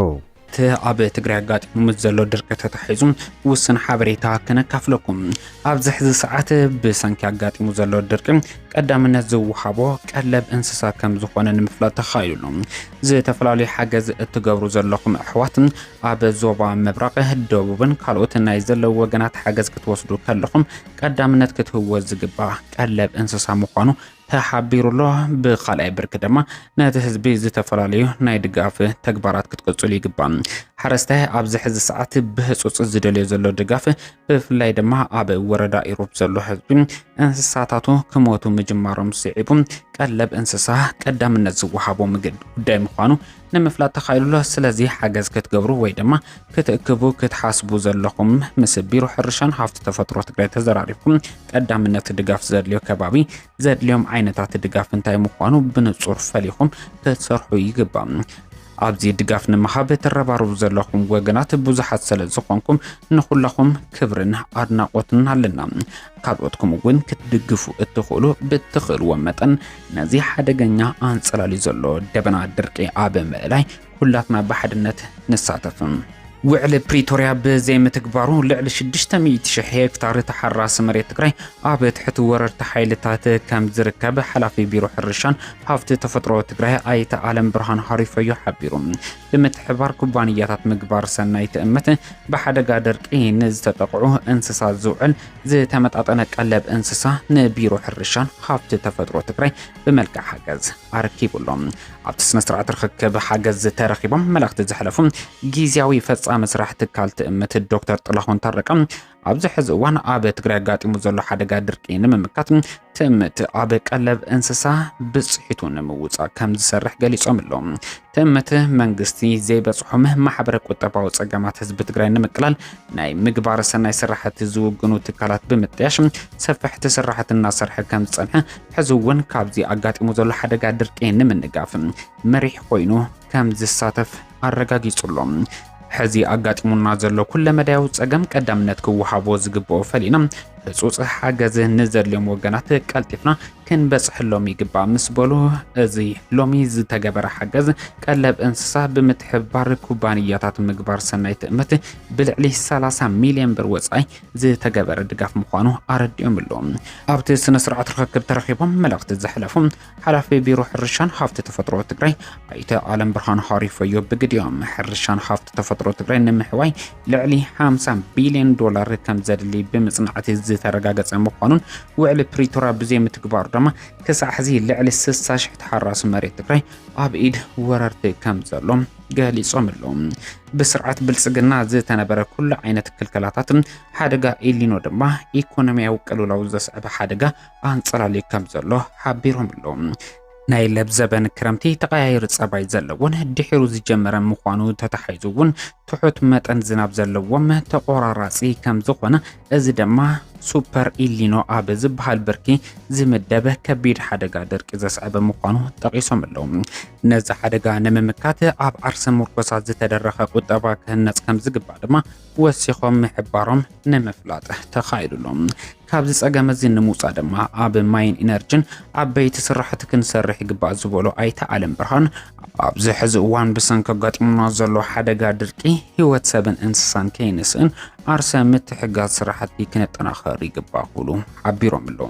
ኣብ ትግራይ ኣጋጢሙ ዘሎ ድርቂ ተታሒዙ ውስን ሓበሬታ ክነካፍለኩም። ኣብዚ ሕዚ ሰዓት ብሰንኪ ኣጋጢሙ ዘሎ ድርቂ ቀዳምነት ዝወሃቦ ቀለብ እንስሳ ከም ዝኾነ ንምፍላጥ ተኻይሉ ዝተፈላለዩ ሓገዝ እትገብሩ ዘለኹም ኣሕዋት ኣብ ዞባ ምብራቕ ደቡብን ካልኦት ናይ ዘለዎ ወገናት ሓገዝ ክትወስዱ ከለኹም ቀዳምነት ክትህዎ ዝግባእ ቀለብ እንስሳ ምዃኑ ተሓቢሩሎ። ብኻልኣይ ብርኪ ድማ ነቲ ህዝቢ ዝተፈላለዩ ናይ ድጋፍ ተግባራት ክትቀጽሉ ይግባእ። ሓረስታይ ኣብዚ ሕዚ ሰዓት ብህጹጽ ዝደልዮ ዘሎ ድጋፍ ብፍላይ ድማ ኣብ ወረዳ ኢሮብ ዘሎ ህዝቢ እንስሳታቱ ክሞቱ ምጅማሮም ስዒቡ ቀለብ እንስሳ ቀዳምነት ዝወሃቦ ጉዳይ ምዃኑ ንምፍላጥ ተኻይሉሎ። ስለዚ ሓገዝ ክትገብሩ ወይ ድማ ክትእክቡ ክትሓስቡ ዘለኹም ምስ ቢሮ ሕርሻን ሃብቲ ተፈጥሮ ትግራይ ተዘራሪብኩም ቀዳምነት ድጋፍ ዘድልዮ ከባቢ ዘድልዮም ዓይነታት ድጋፍ እንታይ ምዃኑ ብንጹር ፈሊኹም ክትሰርሑ ይግባእ። ኣብዚ ድጋፍ ንምሃብ ተረባርቡ ዘለኹም ወገናት ብዙሓት ስለ ዝኾንኩም ንኹላኹም ክብርን ኣድናቆትን ኣለና። ካልኦትኩም እውን ክትድግፉ እትኽእሉ ብትኽእልዎ መጠን ነዚ ሓደገኛ ኣንጸላሊ ዘሎ ደበና ድርቂ ኣብ ምእላይ ኩላትና ብሓድነት ንሳተፍ። ውዕል ፕሪቶሪያ ብዘይምትግባሩ ልዕሊ 600,000 ሄክታር ተሓራሲ መሬት ትግራይ ኣብ ትሕቲ ወረርቲ ሓይልታት ከም ዝርከብ ሓላፊ ቢሮ ሕርሻን ሃብቲ ተፈጥሮ ትግራይ ኣይተ ዓለም ብርሃን ሃሪፈዮ ሓቢሩ። ብምትሕባር ኩባንያታት ምግባር ሰናይ ትእምት ብሓደጋ ድርቂ ንዝተጠቕዑ እንስሳ ዝውዕል ዝተመጣጠነ ቀለብ እንስሳ ንቢሮ ሕርሻን ሃብቲ ተፈጥሮ ትግራይ ብመልክዕ ሓገዝ ኣረኪቡሎም። ኣብቲ ስነ ስርዓት ርክክብ ሓገዝ ተረኺቦም መልእኽቲ ዘሕለፉ ጊዜያዊ ፈጻሚ ስራሕ ትካል ትእምት ዶክተር ጥላሁን ታረቀ ኣብዚ ሕዚ እዋን ኣብ ትግራይ ኣጋጢሙ ዘሎ ሓደጋ ድርቂ ንምምካት ትእምት ኣብ ቀለብ እንስሳ ብፅሒቱ ንምውፃእ ከም ዝሰርሕ ገሊፆም ኣለው። ትእምት መንግስቲ ዘይበፅሖም ማሕበረ ቁጠባዊ ፀገማት ህዝቢ ትግራይ ንምቅላል ናይ ምግባር ሰናይ ስራሕቲ ዝውግኑ ትካላት ብምጥያሽ ሰፊሕቲ ስራሕቲ እናሰርሐ ከም ዝፀንሐ ሕዚ እውን ካብዚ ኣጋጢሙ ዘሎ ሓደጋ ድርቂ ንምንጋፍ መሪሕ ኮይኑ ከም ዝሳተፍ ኣረጋጊጹሎም። ሕዚ ኣጋጢሙና ዘሎ ኩለ መዳያዊ ፀገም ቀዳምነት ክወሃቦ ዝግብኦ ፈሊና ህጹጽ ሓገዝ ንዘድልዮም ወገናት ቀልጢፍና ክንበጽሕሎም ይግባእ ምስ በሉ እዚ ሎሚ ዝተገበረ ሓገዝ ቀለብ እንስሳ ብምትሕባር ኩባንያታት ምግባር ሰናይ ትእምት ብልዕሊ 30 ሚልዮን ብር ወጻኢ ዝተገበረ ድጋፍ ምዃኑ ኣረዲኦም ኣሎም። ኣብቲ ስነ ስርዓት ርክክብ ተረኺቦም መልእኽቲ ዘሕለፉ ሓላፊ ቢሮ ሕርሻን ሃብቲ ተፈጥሮ ትግራይ ኣይተ ዓለም ብርሃን ሃሪፈዮ ብግዲኦም ሕርሻን ሃብቲ ተፈጥሮ ትግራይ ንምሕዋይ ልዕሊ 50 ቢልዮን ዶላር ከም ዘድሊ ብምጽናዕቲ ዝተረጋገጸ ምዃኑን ውዕል ፕሪቶሪያ ብዘይምትግባሩ ድማ ክሳዕ ሕዚ ልዕሊ 60,000 ተሓራሲ መሬት ትግራይ ኣብ ኢድ ወረርቲ ከም ዘሎም ገሊፆም ኣለው። ብስርዓት ብልጽግና ዝተነበረ ኩሉ ዓይነት ክልከላታት ሓደጋ ኤሊኖ ድማ ኢኮኖሚያዊ ቅልውላው ዘስዕበ ሓደጋ ኣንጸላሊ ከም ዘሎ ሓቢሮም ኣለው። ናይ ለብዘበን ክረምቲ ተቀያይር ጸባይ ዘለውን ድሒሩ ዝጀመረ ምዃኑ ተተሓይዙውን ትሑት መጠን ዝናብ ዘለዎም ተቆራራጺ ከም ዝኾነ እዚ ድማ ሱፐር ኢሊኖ ኣብ ዝበሃል ብርኪ ዝምደበ ከቢድ ሓደጋ ድርቂ ዘስዕበ ምዃኑ ጠቂሶም ኣለዉ ነዚ ሓደጋ ንምምካት ኣብ ዓርሰ ምርኮሳት ዝተደረኸ ቁጠባ ክህነጽ ከም ዝግባእ ድማ ወሲኾም ምሕባሮም ንምፍላጥ ተኻይዱሎም ካብዚ ጸገም እዚ ንምውጻእ ድማ ኣብ ማይን ኢነርጂን ዓበይቲ ስራሕቲ ክንሰርሕ ይግባእ ዝበሎ ኣይተ ዓለም ብርሃን ኣብዚ ሕዚ እዋን ብሰንኪ ገጢሙና ዘሎ ሓደጋ ድርቂ ህይወት ሰብን እንስሳን ከይንስእን ዓርሰ ምትሕጋዝ ስራሕቲ ክነጠናኸር ይግባእ ክብሉ ሓቢሮም ኣለዉ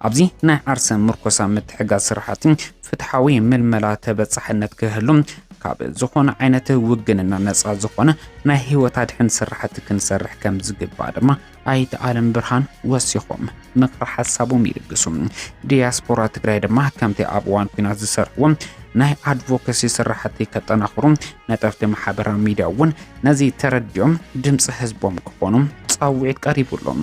ኣብዚ ናይ ዓርሰ ምርኮሳ ምትሕጋዝ ስራሕቲ ፍትሓዊ ምልመላ ተበጻሕነት ክህሉ ካብ ዝኾነ ዓይነት ውግንና ነፃ ዝኾነ ናይ ህይወት አድሕን ስራሕቲ ክንሰርሕ ከም ዝግባእ ድማ ኣይተ ዓለም ብርሃን ወሲኾም ምክሪ ሓሳቦም ይልግሱ ዲያስፖራ ትግራይ ድማ ከምቲ ኣብ እዋን ኩናት ዝሰርሕዎም ናይ አድቮኬሲ ስራሕቲ ከጠናኽሩ ነጠፍቲ ማሕበራዊ ሚድያ እውን ነዚ ተረዲኦም ድምፂ ህዝቦም ክኾኑ ጻውዒት ቀሪቡሎም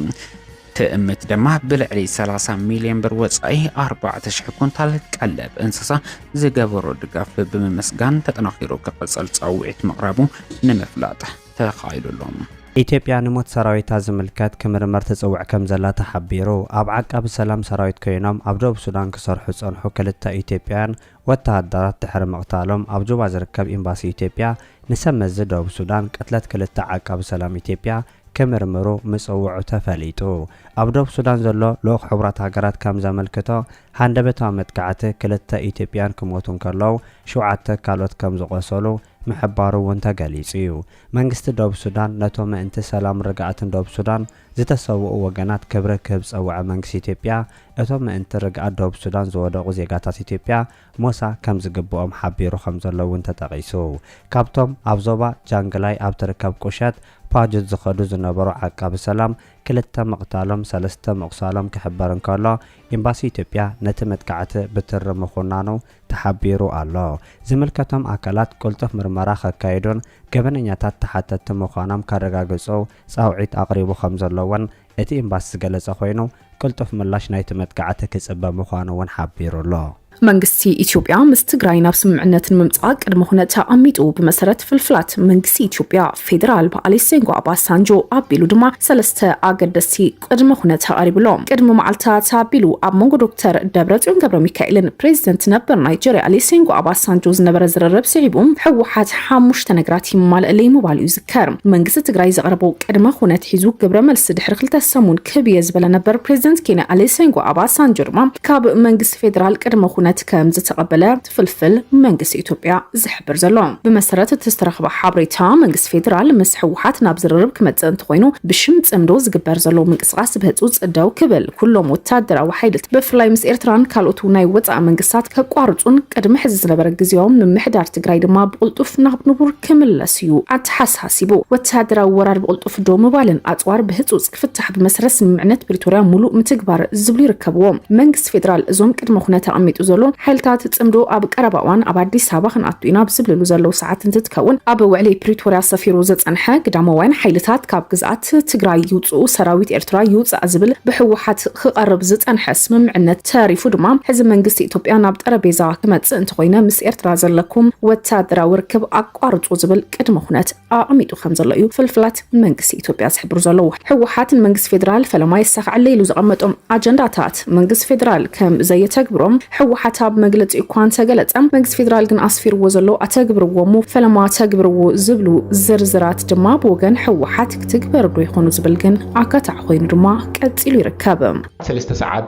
ትእምት ድማ ብልዕሊ 30 ሚልዮን ብር ወጻኢ 4000 ኩንታል ቀለብ እንስሳ ዝገበሮ ድጋፍ ብምስጋን ተጠናኺሩ ክቅጽል ጻውዒት መቕረቡ ንምፍላጥ ተኻይሉሎም ኢትዮጵያ ንሞት ሰራዊታ ዝምልከት ክምርመር ተጽውዕ ከም ዘላ ተሓቢሩ ኣብ ዓቃቢ ሰላም ሰራዊት ኮይኖም ኣብ ደቡብ ሱዳን ክሰርሑ ጸንሑ ክልተ ኢትዮጵያን ወተሃደራት ድሕሪ ምቕታሎም ኣብ ጁባ ዝርከብ ኤምባሲ ኢትዮጵያ ንሰመዝ ደቡብ ሱዳን ቅትለት ክልተ ዓቃቢ ሰላም ኢትዮጵያ كمرمرو مصوعو تفليتو أبدو سودان زلو لوخ حبرات هاجرات كم زملكتو هندبتو متكعته كلتا إثيوبيان كموتون كرلو شوعته كالوت كم زقسولو محبارو وانتا قليسيو منغست دوب سودان نتو ما انت سلام رقعتن دوب سودان زتسوؤ وغانات كبره كبس او منغس إثيوبيا اتو ما انت رقعت دوب سودان زودقو زيغاتات إثيوبيا موسى كم زقبوهم حبيرو خمزلو وانتا تغيسو كابتوم أبزوبا جانجلاي أبتركب قشات باجد زخدو زنبرو عقاب سلام كلتا مقتالهم سلستا مقصالهم كحبارن كارلا إمباسي إثيوبيا نتمت كعته بتر مخونانو تحبيرو الله زملكتهم أكلات قلتف مرمرا خكايدون قبنياتات تحتت مخانم كارغاغسو صاوعيت أقريبو خمزلوان اتي إمباس قلص خوينو قلتف ملاش نايتمت كعته كسبا مخانوان حبيرو الله منغسي إثيوبيا مستقراي نفس معنات الممتاق المهنة أميتو بمسارة فلفلات منغسي إثيوبيا فيدرال بأليسينغو أباسانجو أبيلو دما سلسة أغدسي قدم مهنة أريبلوم قدم معلتا تابيلو أب مونغو دكتور دبرتون قبر ميكائيلن بريزيدنت نبر نيجيريا أليسينغو أباسانجو زنبر زررب سعيبوم حوحات حاموش تنقراتي مال اللي موباليو زكار منغسي تقراي زغربو قدم مهنة حيزو قبر ملس دحرخلتا السمون كبيز بلا نبر بريزيدنت كينا أليسينغو أباسانجو رما كاب منغس فيدرال قدم مهنة كم زتقبل فلفل منغس إثيوبيا زحبر زلوم بمسارة تسترخب حبريتا منغس فيدرال مسحوحات نابزررب كمتزن تخوينو بشمت امدوز قبر زلو منغس غاس بهتوز الدو كبل كلهم وتادر وحيدت بفلاي مس إيرتران كالوتو ناي وطع منغسات كقوارطون قدم حزز نبرق زيوم من محدار تقراي دما بقلطف نهب نبور كمل لسيو عتحس حاسيبو وتادر ورار بقلطف دو مبالن أطوار بهتوز كفتح بمسرس معنات بريتوريا ملوء متكبر زبلي ركبوهم منغس فيدرال زوم قدم خونتا أميت زلو حالتات تصمدو أب قرباوان أب عدي سابق نعطينا بسبلو زلو ساعات تتكون أب وعلي بريتوريا سفيرو زت أنحا قداموان حيلتات كاب قزعات تقراي يوصو سراويت إرترا يوص أزبل بحوحات خقرب زت أنحا اسمم عنا تاريفو دمام حزم منغسي إثيوبيا نابد أرابيزا كماتس انتخوينا مس إرترا زلكم وتادرا وركب أقارج وزبل قدم خونات أميدو خمزلو فلفلات منغسي إثيوبيا سحبرو زلو حوحات المنغس فيدرال فلما يساق عليلو زغمتهم أجنداتات منغس فيدرال كم زي تكبرهم حوحات مجلس إقوان تجلس منغس فيدرال جن أصفر وزلو أتجبر ومو فلما تجبر وزبلو زرزرات دماب وجن حوحات تكبر بيخونو زبلجن عكت عقين رما كتيلي ركابم 3 ساعات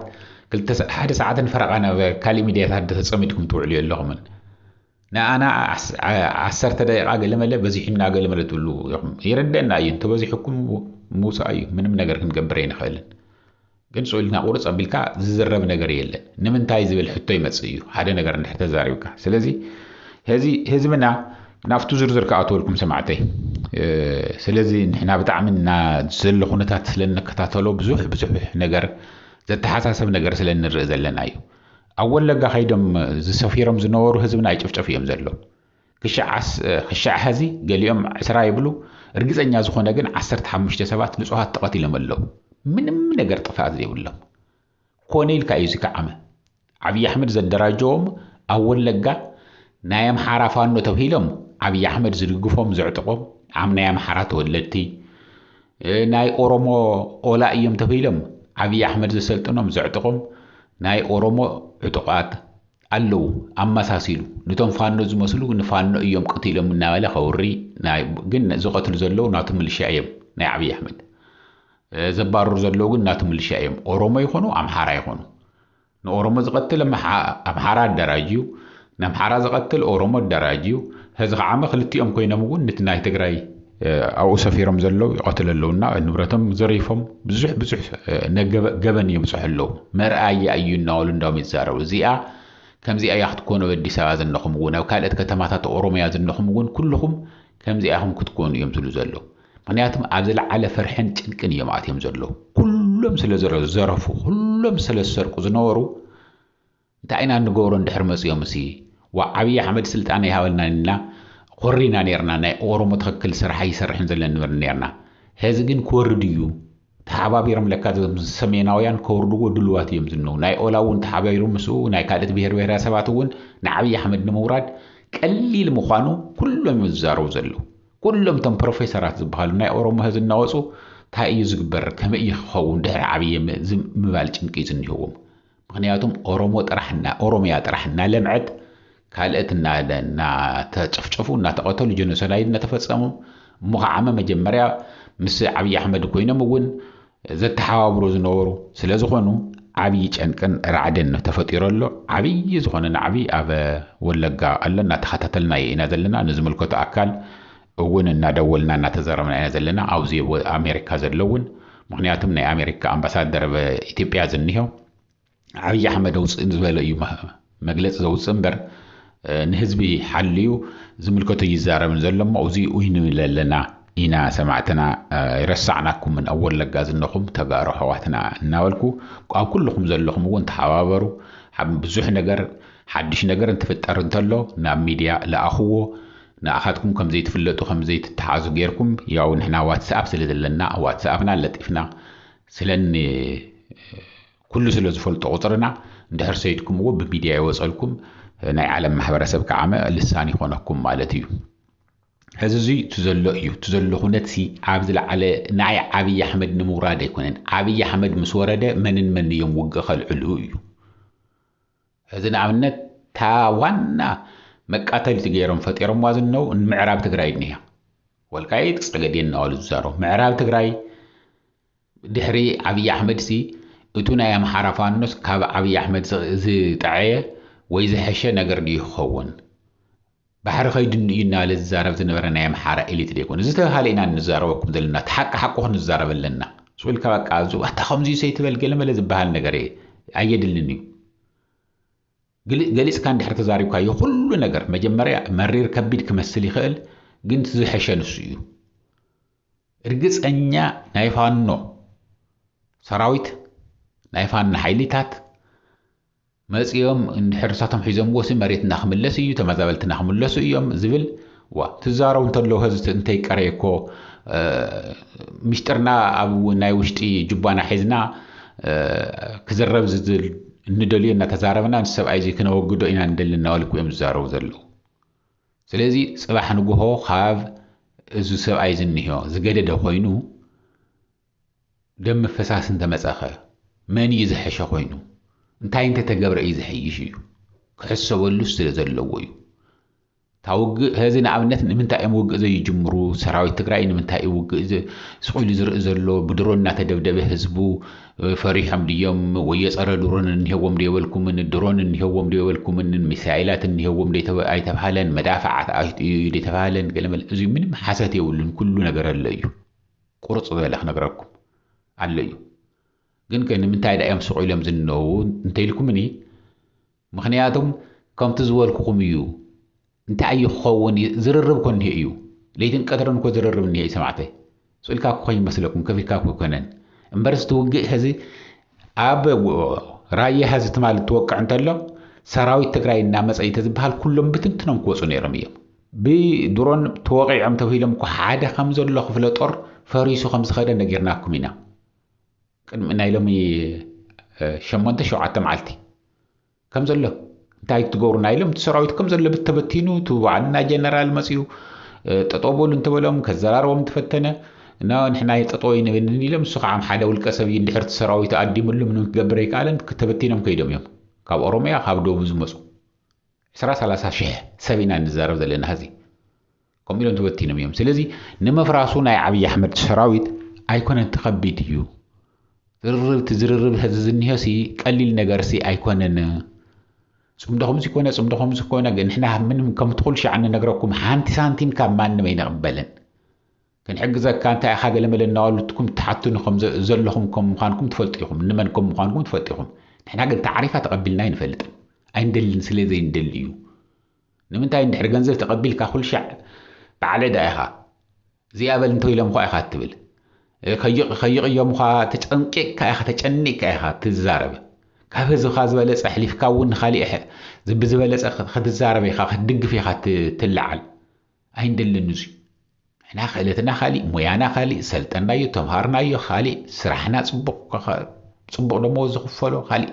قلت حد ساعات فرق أنا كالي ميديا هذا تصميتكم توعلي اللهم أنا 10 دقائق أقل ملا بزيحنا أقل ملا تقولوا يردنا أي أنت بزيحكم موسى أي من نجار كنجبرين خالد ግን ሶልና ቁርጽ አብልካ ዝዘረብ ነገር የለን ንምንታይ ዝብል ሕቶ ይመጽዩ ሓደ ነገር እንድሕተ ዛሪብካ ስለዚ ህዝብና ናፍቱ ዝርዝር ከኣተወልኩም ሰማዕተይ ስለዚ ንሕና ብጣዕሚና ዘሎ ኩነታት ስለንከታተሎ ብዙሕ ነገር ዘተሓሳሰብ ነገር ስለንርኢ ዘለና እዩ ኣብ ወለጋ ኸይዶም ዝሰፊሮም ዝነበሩ ህዝብና ይጭፍጨፍ እዮም ዘለው ክሻዕ ሕዚ ገሊኦም 20 ይብሉ እርግፀኛ ዝኾነ ግን 15 ሰባት ንጹሃት ተቐቲሎም ኣለው ምንም ነገር ጥፋት ዘይብሎም ኮኔል ካይዚ ከዓመ ዓብይ አሕመድ ዘደራጀዎም ወለጋ ናይ አምሓራ ፋኖ ተባሂሎም አብይ አሕመድ ዝድግፎም ዝዕጥቆም አምናይ አምሓራ ተወለድቲ ናይ ኦሮሞ ኦላ እዮም ተባሂሎም አብይ አሕመድ ዝሰልጥኖም ዝዕጥቆም ናይ ኦሮሞ ዕጡቃት አለው አማሳሲሉ ንቶም ፋኖ ዝመስሉ ንፋኖ እዮም ቀቲሎም እናበለ ኸውሪ ናይ ግን ዝቀትሉ ዘለው ናቱ ምልሽያ እዮም ናይ አብይ አሕመድ ዘባረሩ ዘለው ግን ናቱ ምልሽያ እዮም ኦሮሞ ይኾኑ አምሓራ ይኾኑ ንኦሮሞ ዝቀትል አምሓራ ደራጅዩ ናምሓራ ዝቀትል ኦሮሞ ደራጅዩ ህዚ ከዓመ ክልቲኦም ኮይኖም እውን ነቲ ናይ ትግራይ ኣብኡ ሰፊሮም ዘለው ይቀትለለውና ንብረቶም ዘሪፎም ብዙሕ ገበን የብፅሑ ኣለው መርኣያ እዩ እናበሉ እንዳውም ይዛረቡ እዚኣ ከምዚኣ ኢኻ ክትኮኑ ኣዲስ ኣበባ ዝነኹም እውን ኣብ ካልኦት ከተማታት ኦሮሚያ ዝነኹም እውን ኩልኹም ከምዚኣ ኢኹም ክትኮኑ እዮም ዝብሉ ዘለው ምክንያቱም ኣብ ዝለዓለ ፍርሕን ጭንቅን እዮም ኣትዮም ዘለው ኩሎም ስለ ዘረፉ ኩሎም ስለ ዝሰርቁ ዝነበሩ እንታይ ኢና ንገብሮ እንድሕር መፅኦም እሲ ወዓብይ አሕመድ ስልጣን ይሃበልናና ቆሪና ነርና ናይ ኦሮሞ ትክክል ስራሕ ይሰርሕን ዘለን ንበር ነርና ህዚ ግን ክወርድ እዩ ተሓባቢሮም ለካ ሰሜናውያን ከወርድዎ ድልዋት እዮም ዝነው ናይ ኦላውን ተሓባቢሮም ምስኡ ናይ ካልኦት ብሄረሰባት እውን ንዓብይ አሕመድ ንምውራድ ቀሊል ምዃኑ ኩሎም ይዛረቡ ዘለው ኩሎም ቶም ፕሮፌሰራት ዝበሃሉ ናይ ኦሮሞ ህዚ እናወፁ እንታይ እዩ ዝግበር ከመይ ይኸውን ድሕሪ ዓብይ ምባል ጭንቂ ዝኒህዎም ምክንያቱም ኦሮሞ ጥራሕና ኦሮሚያ ጥራሕና ለምዕት ካልኦት ተጨፍጨፉ ተቀተሉ ጀኖሳይድ ተፈጸሙ ሙኻዓመ መጀመርያ ምስ ዓብይ አሕመድ ኮይኖም እውን ዘተሓባብሩ ዝነበሩ ስለ ዝኾኑ ዓብይ ጨንቅን ራዕድን ተፈጢረሎ ዓብይ ዝኾነ ዓብይ ኣብ ወለጋ ኣለና ተኸታተልና ኢና ዘለና ንዝምልከቱ አካል እውን እናደወልና እናተዘረብና ኢና ዘለና ኣብዚ ኣሜሪካ ዘለውን ምክንያቱም ናይ ኣሜሪካ ኣምባሳደር በኢትዮጵያ ዝኒሄው ዓብይ አሕመድ ውፅእ ዝበለ እዩ መግለጽ ዘውፅእ እምበር ንህዝቢ ሓልዩ ዝምልከቱ ይዛረብን ዘሎሞ እዚ ኡይኑ ለለና ኢና ሰማዕትና ይረሳዕናኩም ምን ወለጋ ዝነኹም ተጋሩ ሕዋትና እናበልኩ ኣብ ኩልኹም ዘለኹም እውን ተሓባበሩ ብዙሕ ነገር ሓድሽ ነገር እንትፍጠር እንተሎ ናብ ሚድያ ለኣኽዎ ንኣኻትኩም ከም ዘይትፍለጡ ከም ዘይትተሓዙ ጌርኩም ያው ንሕና ዋትስኣፕ ስለ ዘለና ዋትስኣፕና ለጢፍና ስለኒ ኩሉ ስለ ዝፈልጦ ቁጥርና እንድሕር ሰይድኩም እውን ብሚድያ ይወፀልኩም ናይ ዓለም ማሕበረሰብ ከዓመ ልሳን ይኾነኩም ማለት እዩ ሕዚ እዚ ትዘሎ እዩ ትዘሎ ሁነትሲ ኣብ ዝለዓለ ናይ ዓብይ አሕመድ ንምውራድ ኣይኮነን ዓብይ አሕመድ ምስ ወረደ መንን መን እዮም ውግእ ከልዕሉ እዩ ሕዚ ንኣብነት ታ ዋና መቃተሊት ገይሮም ፈጢሮምዋ ዝነው ንምዕራብ ትግራይ እኒያ ወልቃይት ፀገዴን እናበሉ ዝዛረቡ ምዕራብ ትግራይ ድሕሪ ዓብይ አሕመድ ሲ እቱ ናይ አምሓራ ፋኖስ ካብ ዓብይ አሕመድ ዝጠዐየ ወይ ዝሐሸ ነገር ድዩ ይኸውን ባሕሪ ኸይድ እዩ እናበለ ዝዛረብ ዝነበረ ናይ አምሓራ ኤሊት ደይኮን እዚ ተባሃለ ኢና ንዛረበኩም ዘለና ተሓቂ ሓቂ ክንዛረብ ኣለና ስኡልካ በቃ ኣታ ከምዚ ሰይትበል ገለመለ ዝበሃል ነገር ኣየድልን እዩ ገሊፅካ እንድሕር ተዛሪብካዮ ኩሉ ነገር መጀመርያ መሪር ከቢድ ክመስል ይኽእል ግን ዝሐሸ ንሱ እዩ እርግፀኛ ናይ ፋኖ ሰራዊት ናይ ፋኖ ሓይሊታት መጽዮም እንድሕርሳቶም ሒዞም ወሲ መሬት እናኽምለስ እዩ ተመዛበልቲ እናኽምለሱ እዮም ዝብል ዋ ትዛረቡ እንተለዉ ህዝቢ እንታይ ቀረየኮ ሚስጥርና ኣብ ናይ ውሽጢ ጅባና ሒዝና ክዝረብ ዝብል እንደልዮ እናተዛረብና ንሰብኣይ እዚ ክነወግዶ ኢና እንደሊ እናበልኩ እዮም ዝዛረቡ ዘለው ስለዚ ፅባሕ ንግሆ ካብ እዚ ሰብኣይ ዝኒሆ ዝገደደ ኮይኑ ደም ፈሳስ እንተመፀኸ መን እዩ ዝሐሸ ኮይኑ እንታይ እንተተገብረ እዩ ዝሕይሽ እዩ ክሕሰበሉ ስለ ዘለዎ እዩ ታውግእ ህዚ ንኣብነት ንምንታይ እዮም ውግእ ዘይጅምሩ ሰራዊት ትግራይ ንምንታይ እዩ ውግእ ስቑኢሉ ዝርኢ ዘሎ ብድሮን እናተደብደበ ህዝቡ ፈሪሖም ድዮም ወይ የፀረ ድሮን እንሄዎም ደይበልኩምን ድሮን እንሄዎም ደይበልኩምን ሚሳኤላት እንሄዎም ኣይተባሃለን መዳፍዓት እዩ ደይተባሃለን ገለመለ እዚ ምንም ሓሰት የብሉን ኩሉ ነገር ኣለ እዩ ቁርፅ ዝበለ ክነግረኩም ኣለ እዩ ግን ንምንታይ ዳ እዮም ስቑኢሎም ዝነው እንተይልኩምኒ ምክንያቱም ከምቲ ዝበልኩኹም እዩ እንታይ ይኸውን ዝርርብ ኮን እዩ ለይትን ቀትርን ኮ ዝርርብ እንሄ ሰማዕተይ ስኡልካ ኮይ መስለኩም ከፊልካ ኮነን እምበር ዝተውግእ ህዚ ኣብ ራያ ህዚ ትማል ትወቅዕ እንተሎ ሰራዊት ትግራይ እናመፀይተ ዝበሃል ኩሎም ብትንትኖም ክወፁ ነይሮም እዮም ብድሮን ተወቂዖም ተባሂሎም እኮ ሓደ ከም ዘሎ ክፍለ ጦር ፈሪሱ ከም ዝኸደ ነጊርናኩም ኢና ቅድሚ ናይ ሎሚ 8-7 መዓልቲ ከም ዘሎ እንታይ ትገብሩና ኢሎም ሰራዊት ከም ዘሎ ብተበቲኑ ዋዕና ጀነራል መጽዩ ተጦቦሉ እንተበሎም ከዘራርቦም ተፈተነ እና ንሕና የጠጦይ ንብንን ኢሎም እሱ ከዓ ሓደ ውልቀ ሰብ እንድሕር ሰራዊት ኣዲምሉ ምንም ክገብር ኣይከኣለን ከተበቲኖም ከይዶም እዮም ካብ ኦሮሚያ ካብ ደቡብ ዝመጹ 30 ሺህ ሰቢና ንዛረብ ዘለና ህዚ ከምኡ ኢሎም ተበቲኖም እዮም ስለዚ ንመፍራሱ ናይ ዓብይ ኣሕመድ ሰራዊት ኣይኮነን ተኸቢድ እዩ ዝርርብ ህዚ ዝኒሄሲ ቀሊል ነገርሲ ኣይኮነን ጽምደኹም ሲኮነ ጽምደኹም ሲኮነ ግን ንሕና ምንም ከም ትኹል ሻዕነ ነግረኩም ሓንቲ ሳንቲም ካብ ማንም ኣይነቕበልን ክንሕግዘካ እንታይ ኢኻ ገለመለ እናዋሉትኩም ተሓትኑ ከም ዘለኹም ከም ምዃንኩም ትፈልጡ ኢኹም ንመን ከም ምዃንኩም ትፈልጡ ኢኹም ንሕና ግን ታዕሪፋ ተቐቢልና ኣይንፈልጥን ኣይንደልን ስለዘይንደሊ እዩ ንምንታይ እንድሕር ገንዘብ ተቐቢልካ ኩል ሻዕ በዓለ ዳ ኢኻ እዚኣበል እንተኢሎም ኳ ኢኻ ትብል ከይቕዮም ኳ ተጨንቂቕካ ኢኻ ተጨኒቕካ ኢኻ ትዛረብ ካብ ህዝብካ ዝበለፀ ሕሊፍካ እውን ንኻሊእ ብዝበለፀ ክትዛረብ ኢኻ ክትድግፍ ኢኻ ትለዓል ኣይንደልን እዙ ንሕና ክእለትና ካሊእ ሞያና ካሊእ ሰልጠናዮ ተምሃርናዮ ካሊእ ስራሕና ፅቡቕ ደሞ ዝኽፈሎ ካሊእ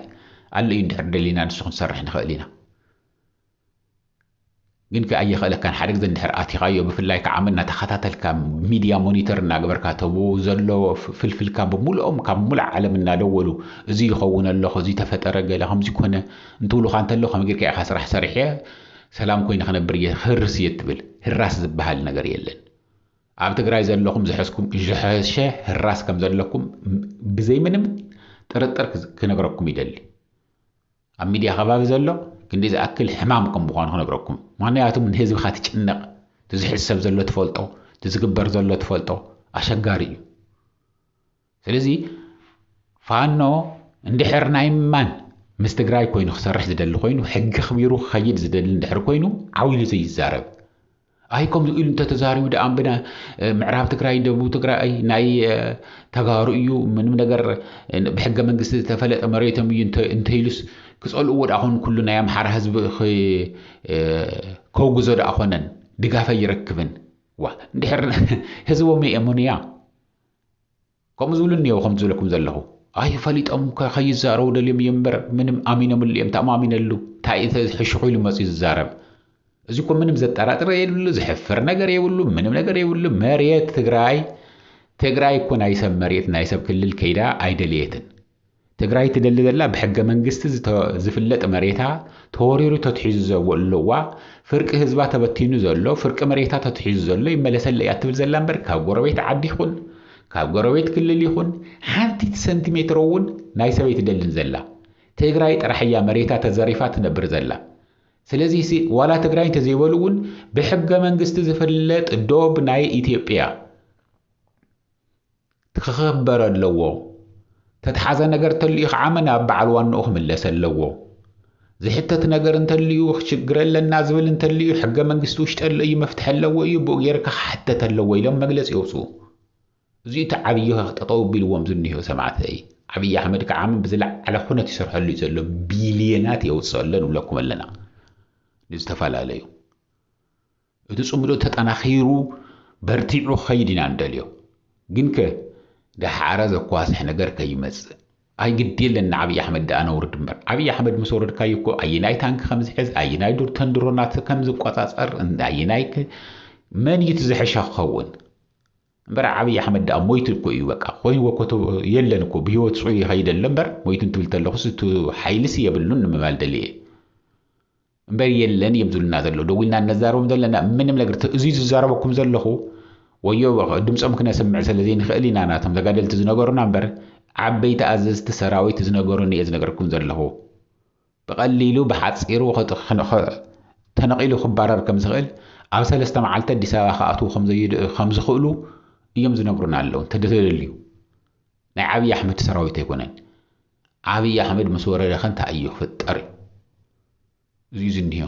ኣሎ እዩ እንድሕር ደሊና ንሱ ክንሰርሕ ንኽእል ኢና ግን ከኣየኽእለካን ሓደ ግዜ እንድሕር ኣቲኻዮ ብፍላይ ከዓ እናተኸታተልካ ሚድያ ሞኒተር እናገበርካ ተብኡ ዘሎ ፍልፍልካ ብምሉኦም ካብ ሙሉእ ዓለም እናደወሉ እዚ ይኸውን ኣለኹ እዚ ተፈጠረ ገለ ከምዚ ኮነ እንትብሉካ እንተሎ ከም ጌርካ ኢኻ ስራሕ ሰሪሐ ሰላም ኮይኑ ክነብር እየ ክህርስ እየ ትብል ህራስ ዝበሃል ነገር የለን ኣብ ትግራይ ዘለኹም ዝሕዝኩም ዝሕሸ ህራስ ከም ዘለኩም ብዘይ ምንም ጥርጥር ክነግረኩም ይደሊ ኣብ ሚድያ ከባቢ ዘሎ ክንደይ ዝኣክል ሕማም ከም ምዃኑ ክነግረኩም ምክንያቱም ንህዝብካ ትጭነቕ ትዝሕሰብ ዘሎ ትፈልጦ ትዝግበር ዘሎ ትፈልጦ ኣሸጋሪ እዩ ስለዚ ፋኖ እንድሕር ናይ ማን ምስ ትግራይ ኮይኑ ክሰርሕ ዝደሊ ኮይኑ ሕጊ ክቢሩ ክኸይድ ዝደሊ እንድሕር ኮይኑ ዓዊሉ ዘይዛረብ ኣይ ከምዚ ኢሉ እንተተዛሪቡ ደኣንብና ምዕራብ ትግራይ ደቡብ ትግራይ ናይ ተጋሩ እዩ ምንም ነገር ብሕገ መንግስቲ ዝተፈለጠ መሬቶም እዩ እንተኢሉስ ክጸልኡ ወዳኹን ኩሉ ናይ ኣምሓራ ህዝቢ ከውግዞ ደኣኾነን ድጋፈ ይረክብን ዋ እንድሕር ህዝቦም የእሙንያ ከምኡ ዝብሉ እኒአው ከም ዝብለኩም ዘለኹ ኣይ ፈሊጦም ከይዛረቡ ደልዮም እዮም እምበር ምንም ኣሚኖምሉ እዮም ተኣማሚነሉ እንታይ ሕሽኹ ኢሉ መፅኡ ዝዛረብ እዚ እኮ ምንም ዘጠራጥር የብሉ ዝሕፍር ነገር የብሉ ምንም ነገር የብሉ መሬት ትግራይ እኮ ናይ ሰብ መሬት ናይ ሰብ ክልል ከይዳ ኣይደልየትን ትግራይ ትደሊ ዘላ ብሕገ መንግስቲ ዝፍለጥ መሬታ ተወሪሩ ተትሒዙ ዘለዋ ፍርቂ ህዝባ ተበቲኑ ዘሎ ፍርቂ መሬታ ተትሒዙ ዘሎ ይመለሰለ እያ ትብል ዘላ እምበር ካብ ጎረቤት ዓዲ ይኹን ካብ ጎረቤት ክልል ይኹን ሓንቲ ሰንቲሜትር እውን ናይ ሰበይ ትደልን ዘላ ትግራይ ጥራሕያ መሬታ ተዘሪፋ ትነብር ዘላ ስለዚ ዋላ ትግራይ እንተዘይበሉ እውን ብሕገ መንግስቲ ዝፍለጥ ዶብ ናይ ኢትዮጵያ ክኽበር ኣለዎ ተተሓዘ ነገር እንተልዩ ከዓ ናብ በዓል ዋንኡ ክምለስ ኣለዎ ዝሕተት ነገር እንተልዩ ክችግር ኣለና ዝብል እንተልዩ ሕገ መንግስቲ ውሽጢ ኣሎ እዩ መፍትሒ ኣለዎ እዩ ብኡ ጌርካ ክሕተት ኣለዎ ኢሎም መግለፂ የውፅኡ እዚኡ እቲ ዓብዪ ጠጠው ቢልዎም ዝኒሄው ሰማዕተይ ዓብዪ ኣሕመድ ከዓ ብዝለዓለ ኩነት ይሰርሐሉ እዩ ዘሎ ቢልዮናት የውፅእ ኣሎ ንብለኩም ኣለና ንዝተፈላለዩ እቲ ጽምዶ ተጠናኺሩ በርቲዑ ኸይድ ኢና እንደልዮ ግን دحارة زكواسح نجار كيمز أي قد يلنا عبي أحمد ده أنا ورد مبر عبي أحمد مسورد كايكو أي ناي تانك خمس حز أي ناي دور تندرونات كم زكواسات أر أي ناي من يتزح شخون مبر عبي أحمد ده مويت الكوي وكا خوي وكتو يلنا كو بيوت شوي هيدا اللمبر مويت انتو التلخص تو حيلسي يبلون ممال دليه مبر يلنا يبذلنا ذلو دوينا النزارهم ذلنا من ملقر تأزيز الزاربكم ذلخو ويو دمص ممكن اسمع سلازين خلينا ناتم تقادل تزنغورنا امبر عبيت ازز تسراوي تزنغورني ازنغركم زلهو بقليلو بحصيرو تنقيلو خبارر كم زغل اب سلسته معلته اديس ابا خاطو خمز خلو يم زنغورنا الله تدلليو ناي عبي احمد تسراوي تيكونن عبي احمد مسوره خنت ايو فطري زيزنيو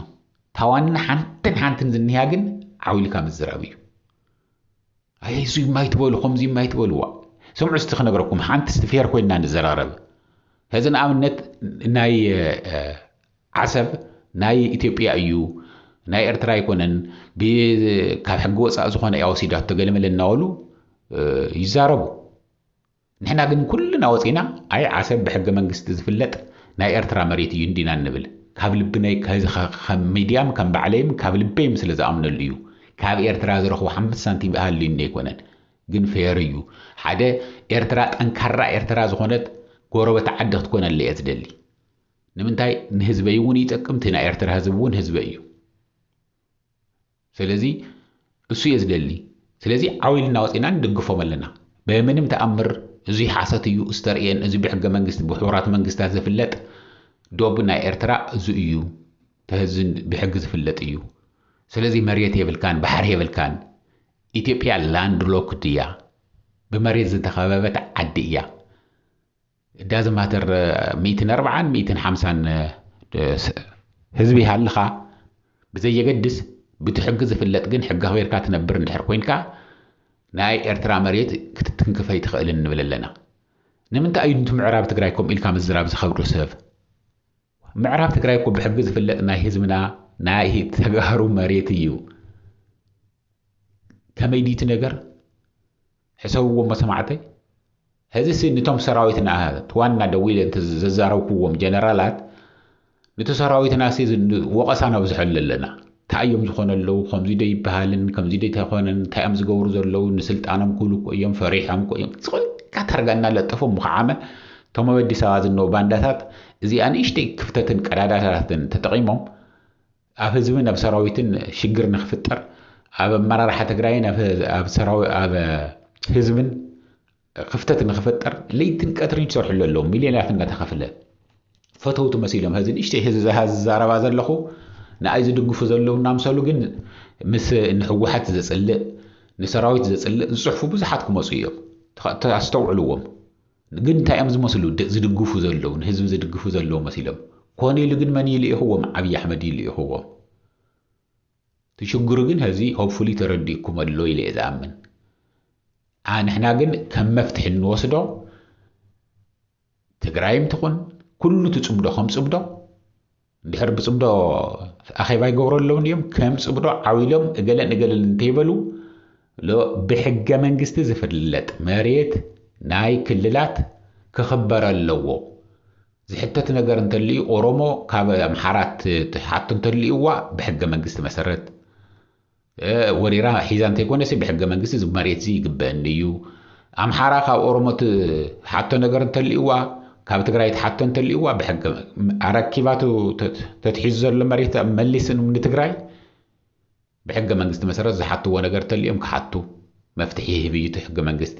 تاوان حنتن زنيها جن عويل كام الزرابيو أي زي ما يتبولو خمزي ما يتبولوا سمعوا استخنقركم حانت استفير كوينا نزرارب هذا نعمل ناي عسب ناي إثيوبيا أيو ناي إرترا يكونن كحقوق سأزخون أي أوسيدات تقلم للناولو يزاربوا نحنا قلنا كلنا وصينا أي عسب بحق منقست زفلت ناي إرترا مريت يندينا النبل ካብ ልብናይ ከም ሚድያም ከም ባዕለይም ካብ ልበይ ስለ ዝኣምነሉ እዩ ካብ ኤርትራ ዝረኽቦ 5 ሳንቲም ኣሃልዩኒ ኣይኮነን ግን ፌር እዩ ሓደ ኤርትራ ጠንካራ ኤርትራ ዝኾነት ጎረቤት ዓዲ ክትኮነለ እየ ዝደሊ ንምንታይ ንህዝበይ እውን ይጠቅም እቲ ናይ ኤርትራ ህዝብ እውን ህዝበይ እዩ ስለዚ እሱ እየ ዝደሊ ስለዚ ዓዊልና ወፂና ንድግፎም ኣለና በምንም ተኣምር እዚ ሓሰት እዩ እስተርእየን እዚ ብሕገ መንግስቲ ብሕቡራት መንግስታት ዝፍለጥ ዶብ ናይ ኤርትራ እዚ እዩ ተህዝን ብሕጊ ዝፍለጥ እዩ ስለዚ መሬት የብልካን ባሕር የብልካን ኢትዮጵያ ላንድ ሎክድ እያ ብመሬት ዝተኸበበት ዓዲ እያ ዳዝም ማተር 140 150 ህዝቢ ሃልኻ ብዘየገድስ ብትሕጊ ዝፍለጥ ግን ሕጊ ኣኽቢርካ ትነብር እንድሕር ኮይንካ ናይ ኤርትራ መሬት ክትትንክፈይ ትኽእል እንብል ኣለና ንምንታይ እዩ ምዕራብ ትግራይ ከም ኢልካ ምዝራብ ዝኸብሩ ሰብ ምዕራብ ትግራይ እኮ ብሕጊ ዝፍለጥ ናይ ህዝብና ናይ ተጋሩ መሬት እዩ ከመይ ዲቲ ነገር ሕሰብዎ መሰማዕተይ هذه نتوم سراويتنا توانا دويل انت ززاروكوهم جنرالات نتو سراويتنا سيز وقسانا بزحل لنا تايوم زخون اللو خمزي دي بهالن كمزي دي تاخونن تايم زغور زلو نسلت انام كلو كيوم فريحام كيوم كاترغنا لطفو مخامه توما ودي سواز نو بانداتات زي ان اشتي كفتتن قراداتن تتقيمهم اب حزبنا بسراويتن شجر نخفطر اب مرارحه تግራይን اب سراوي اب حزبن خفتت نخفتر ليتن قدرين يسرحوا لهم مليونات نتخفله فتوت مسيلهم هذين اشتي هز زربا زلخو نايز دغفو زلو نامسلو ግን مس نحوحات زصلق نسراويت زصلق زصحفو بزحات كمصيو تستوعلوهم ግን ታይም ዝመስሉ ዝድግፉ ዘለው ህዝብ ዝድግፉ ዘለው መስይሎም ኮኔሉ ግን ማን ይልይሁዎም አብይ አህመድ ይልይሁዎም ትሽግሩ ግን هذه hopefully ተረዲኩም አሎ ይለ ያዛምን نحنا ግን ከም መፍትሕ እንወስዶ ትግራይም ትኹን ኩሉ ትጽምዶ ከም ጽምዶ እንድሕር ብጽምዶ ኣኺባ ይገብረሎም እዮም ከም ጽምዶ ዓዊሎም እገለን እንተይበሉ ብሕገ መንግስቲ ዝፍለጥ መሬት ናይ ክልላት ክኽበር ኣለዎ ዝሕተት ነገር እንተልዩ ኦሮሞ ካብ ኣምሓራት ሓቱ እንተልዩዋ ብሕገ መንግስቲ መሰረት ወሪራ ሒዛን ተይኮነስ ብሕገ መንግስቲ ዝመሬት ዚ ይግበአን እዩ ኣምሓራ ካብ ኦሮሞት ሓቶ ነገር እንተልዩዋ ካብ ትግራይ ሓቶ እንተልዩዋ ብሕገ ኣረኪባቱ ተትሒዙ ዘሎ መሬት መሊስን ንትግራይ ብሕገ መንግስቲ መሰረት ዝሓትዎ ነገር እንተልዮም ክሓቱ መፍትሒ ይህብ እዩ ሕገ መንግስቲ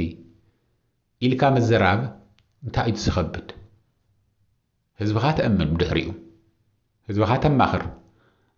ኢልካ መዘራብ እንታይ እዩ ዝኸብድ ህዝብኻ ተአምን ብድሕሪኡ ህዝብኻ ተማኽር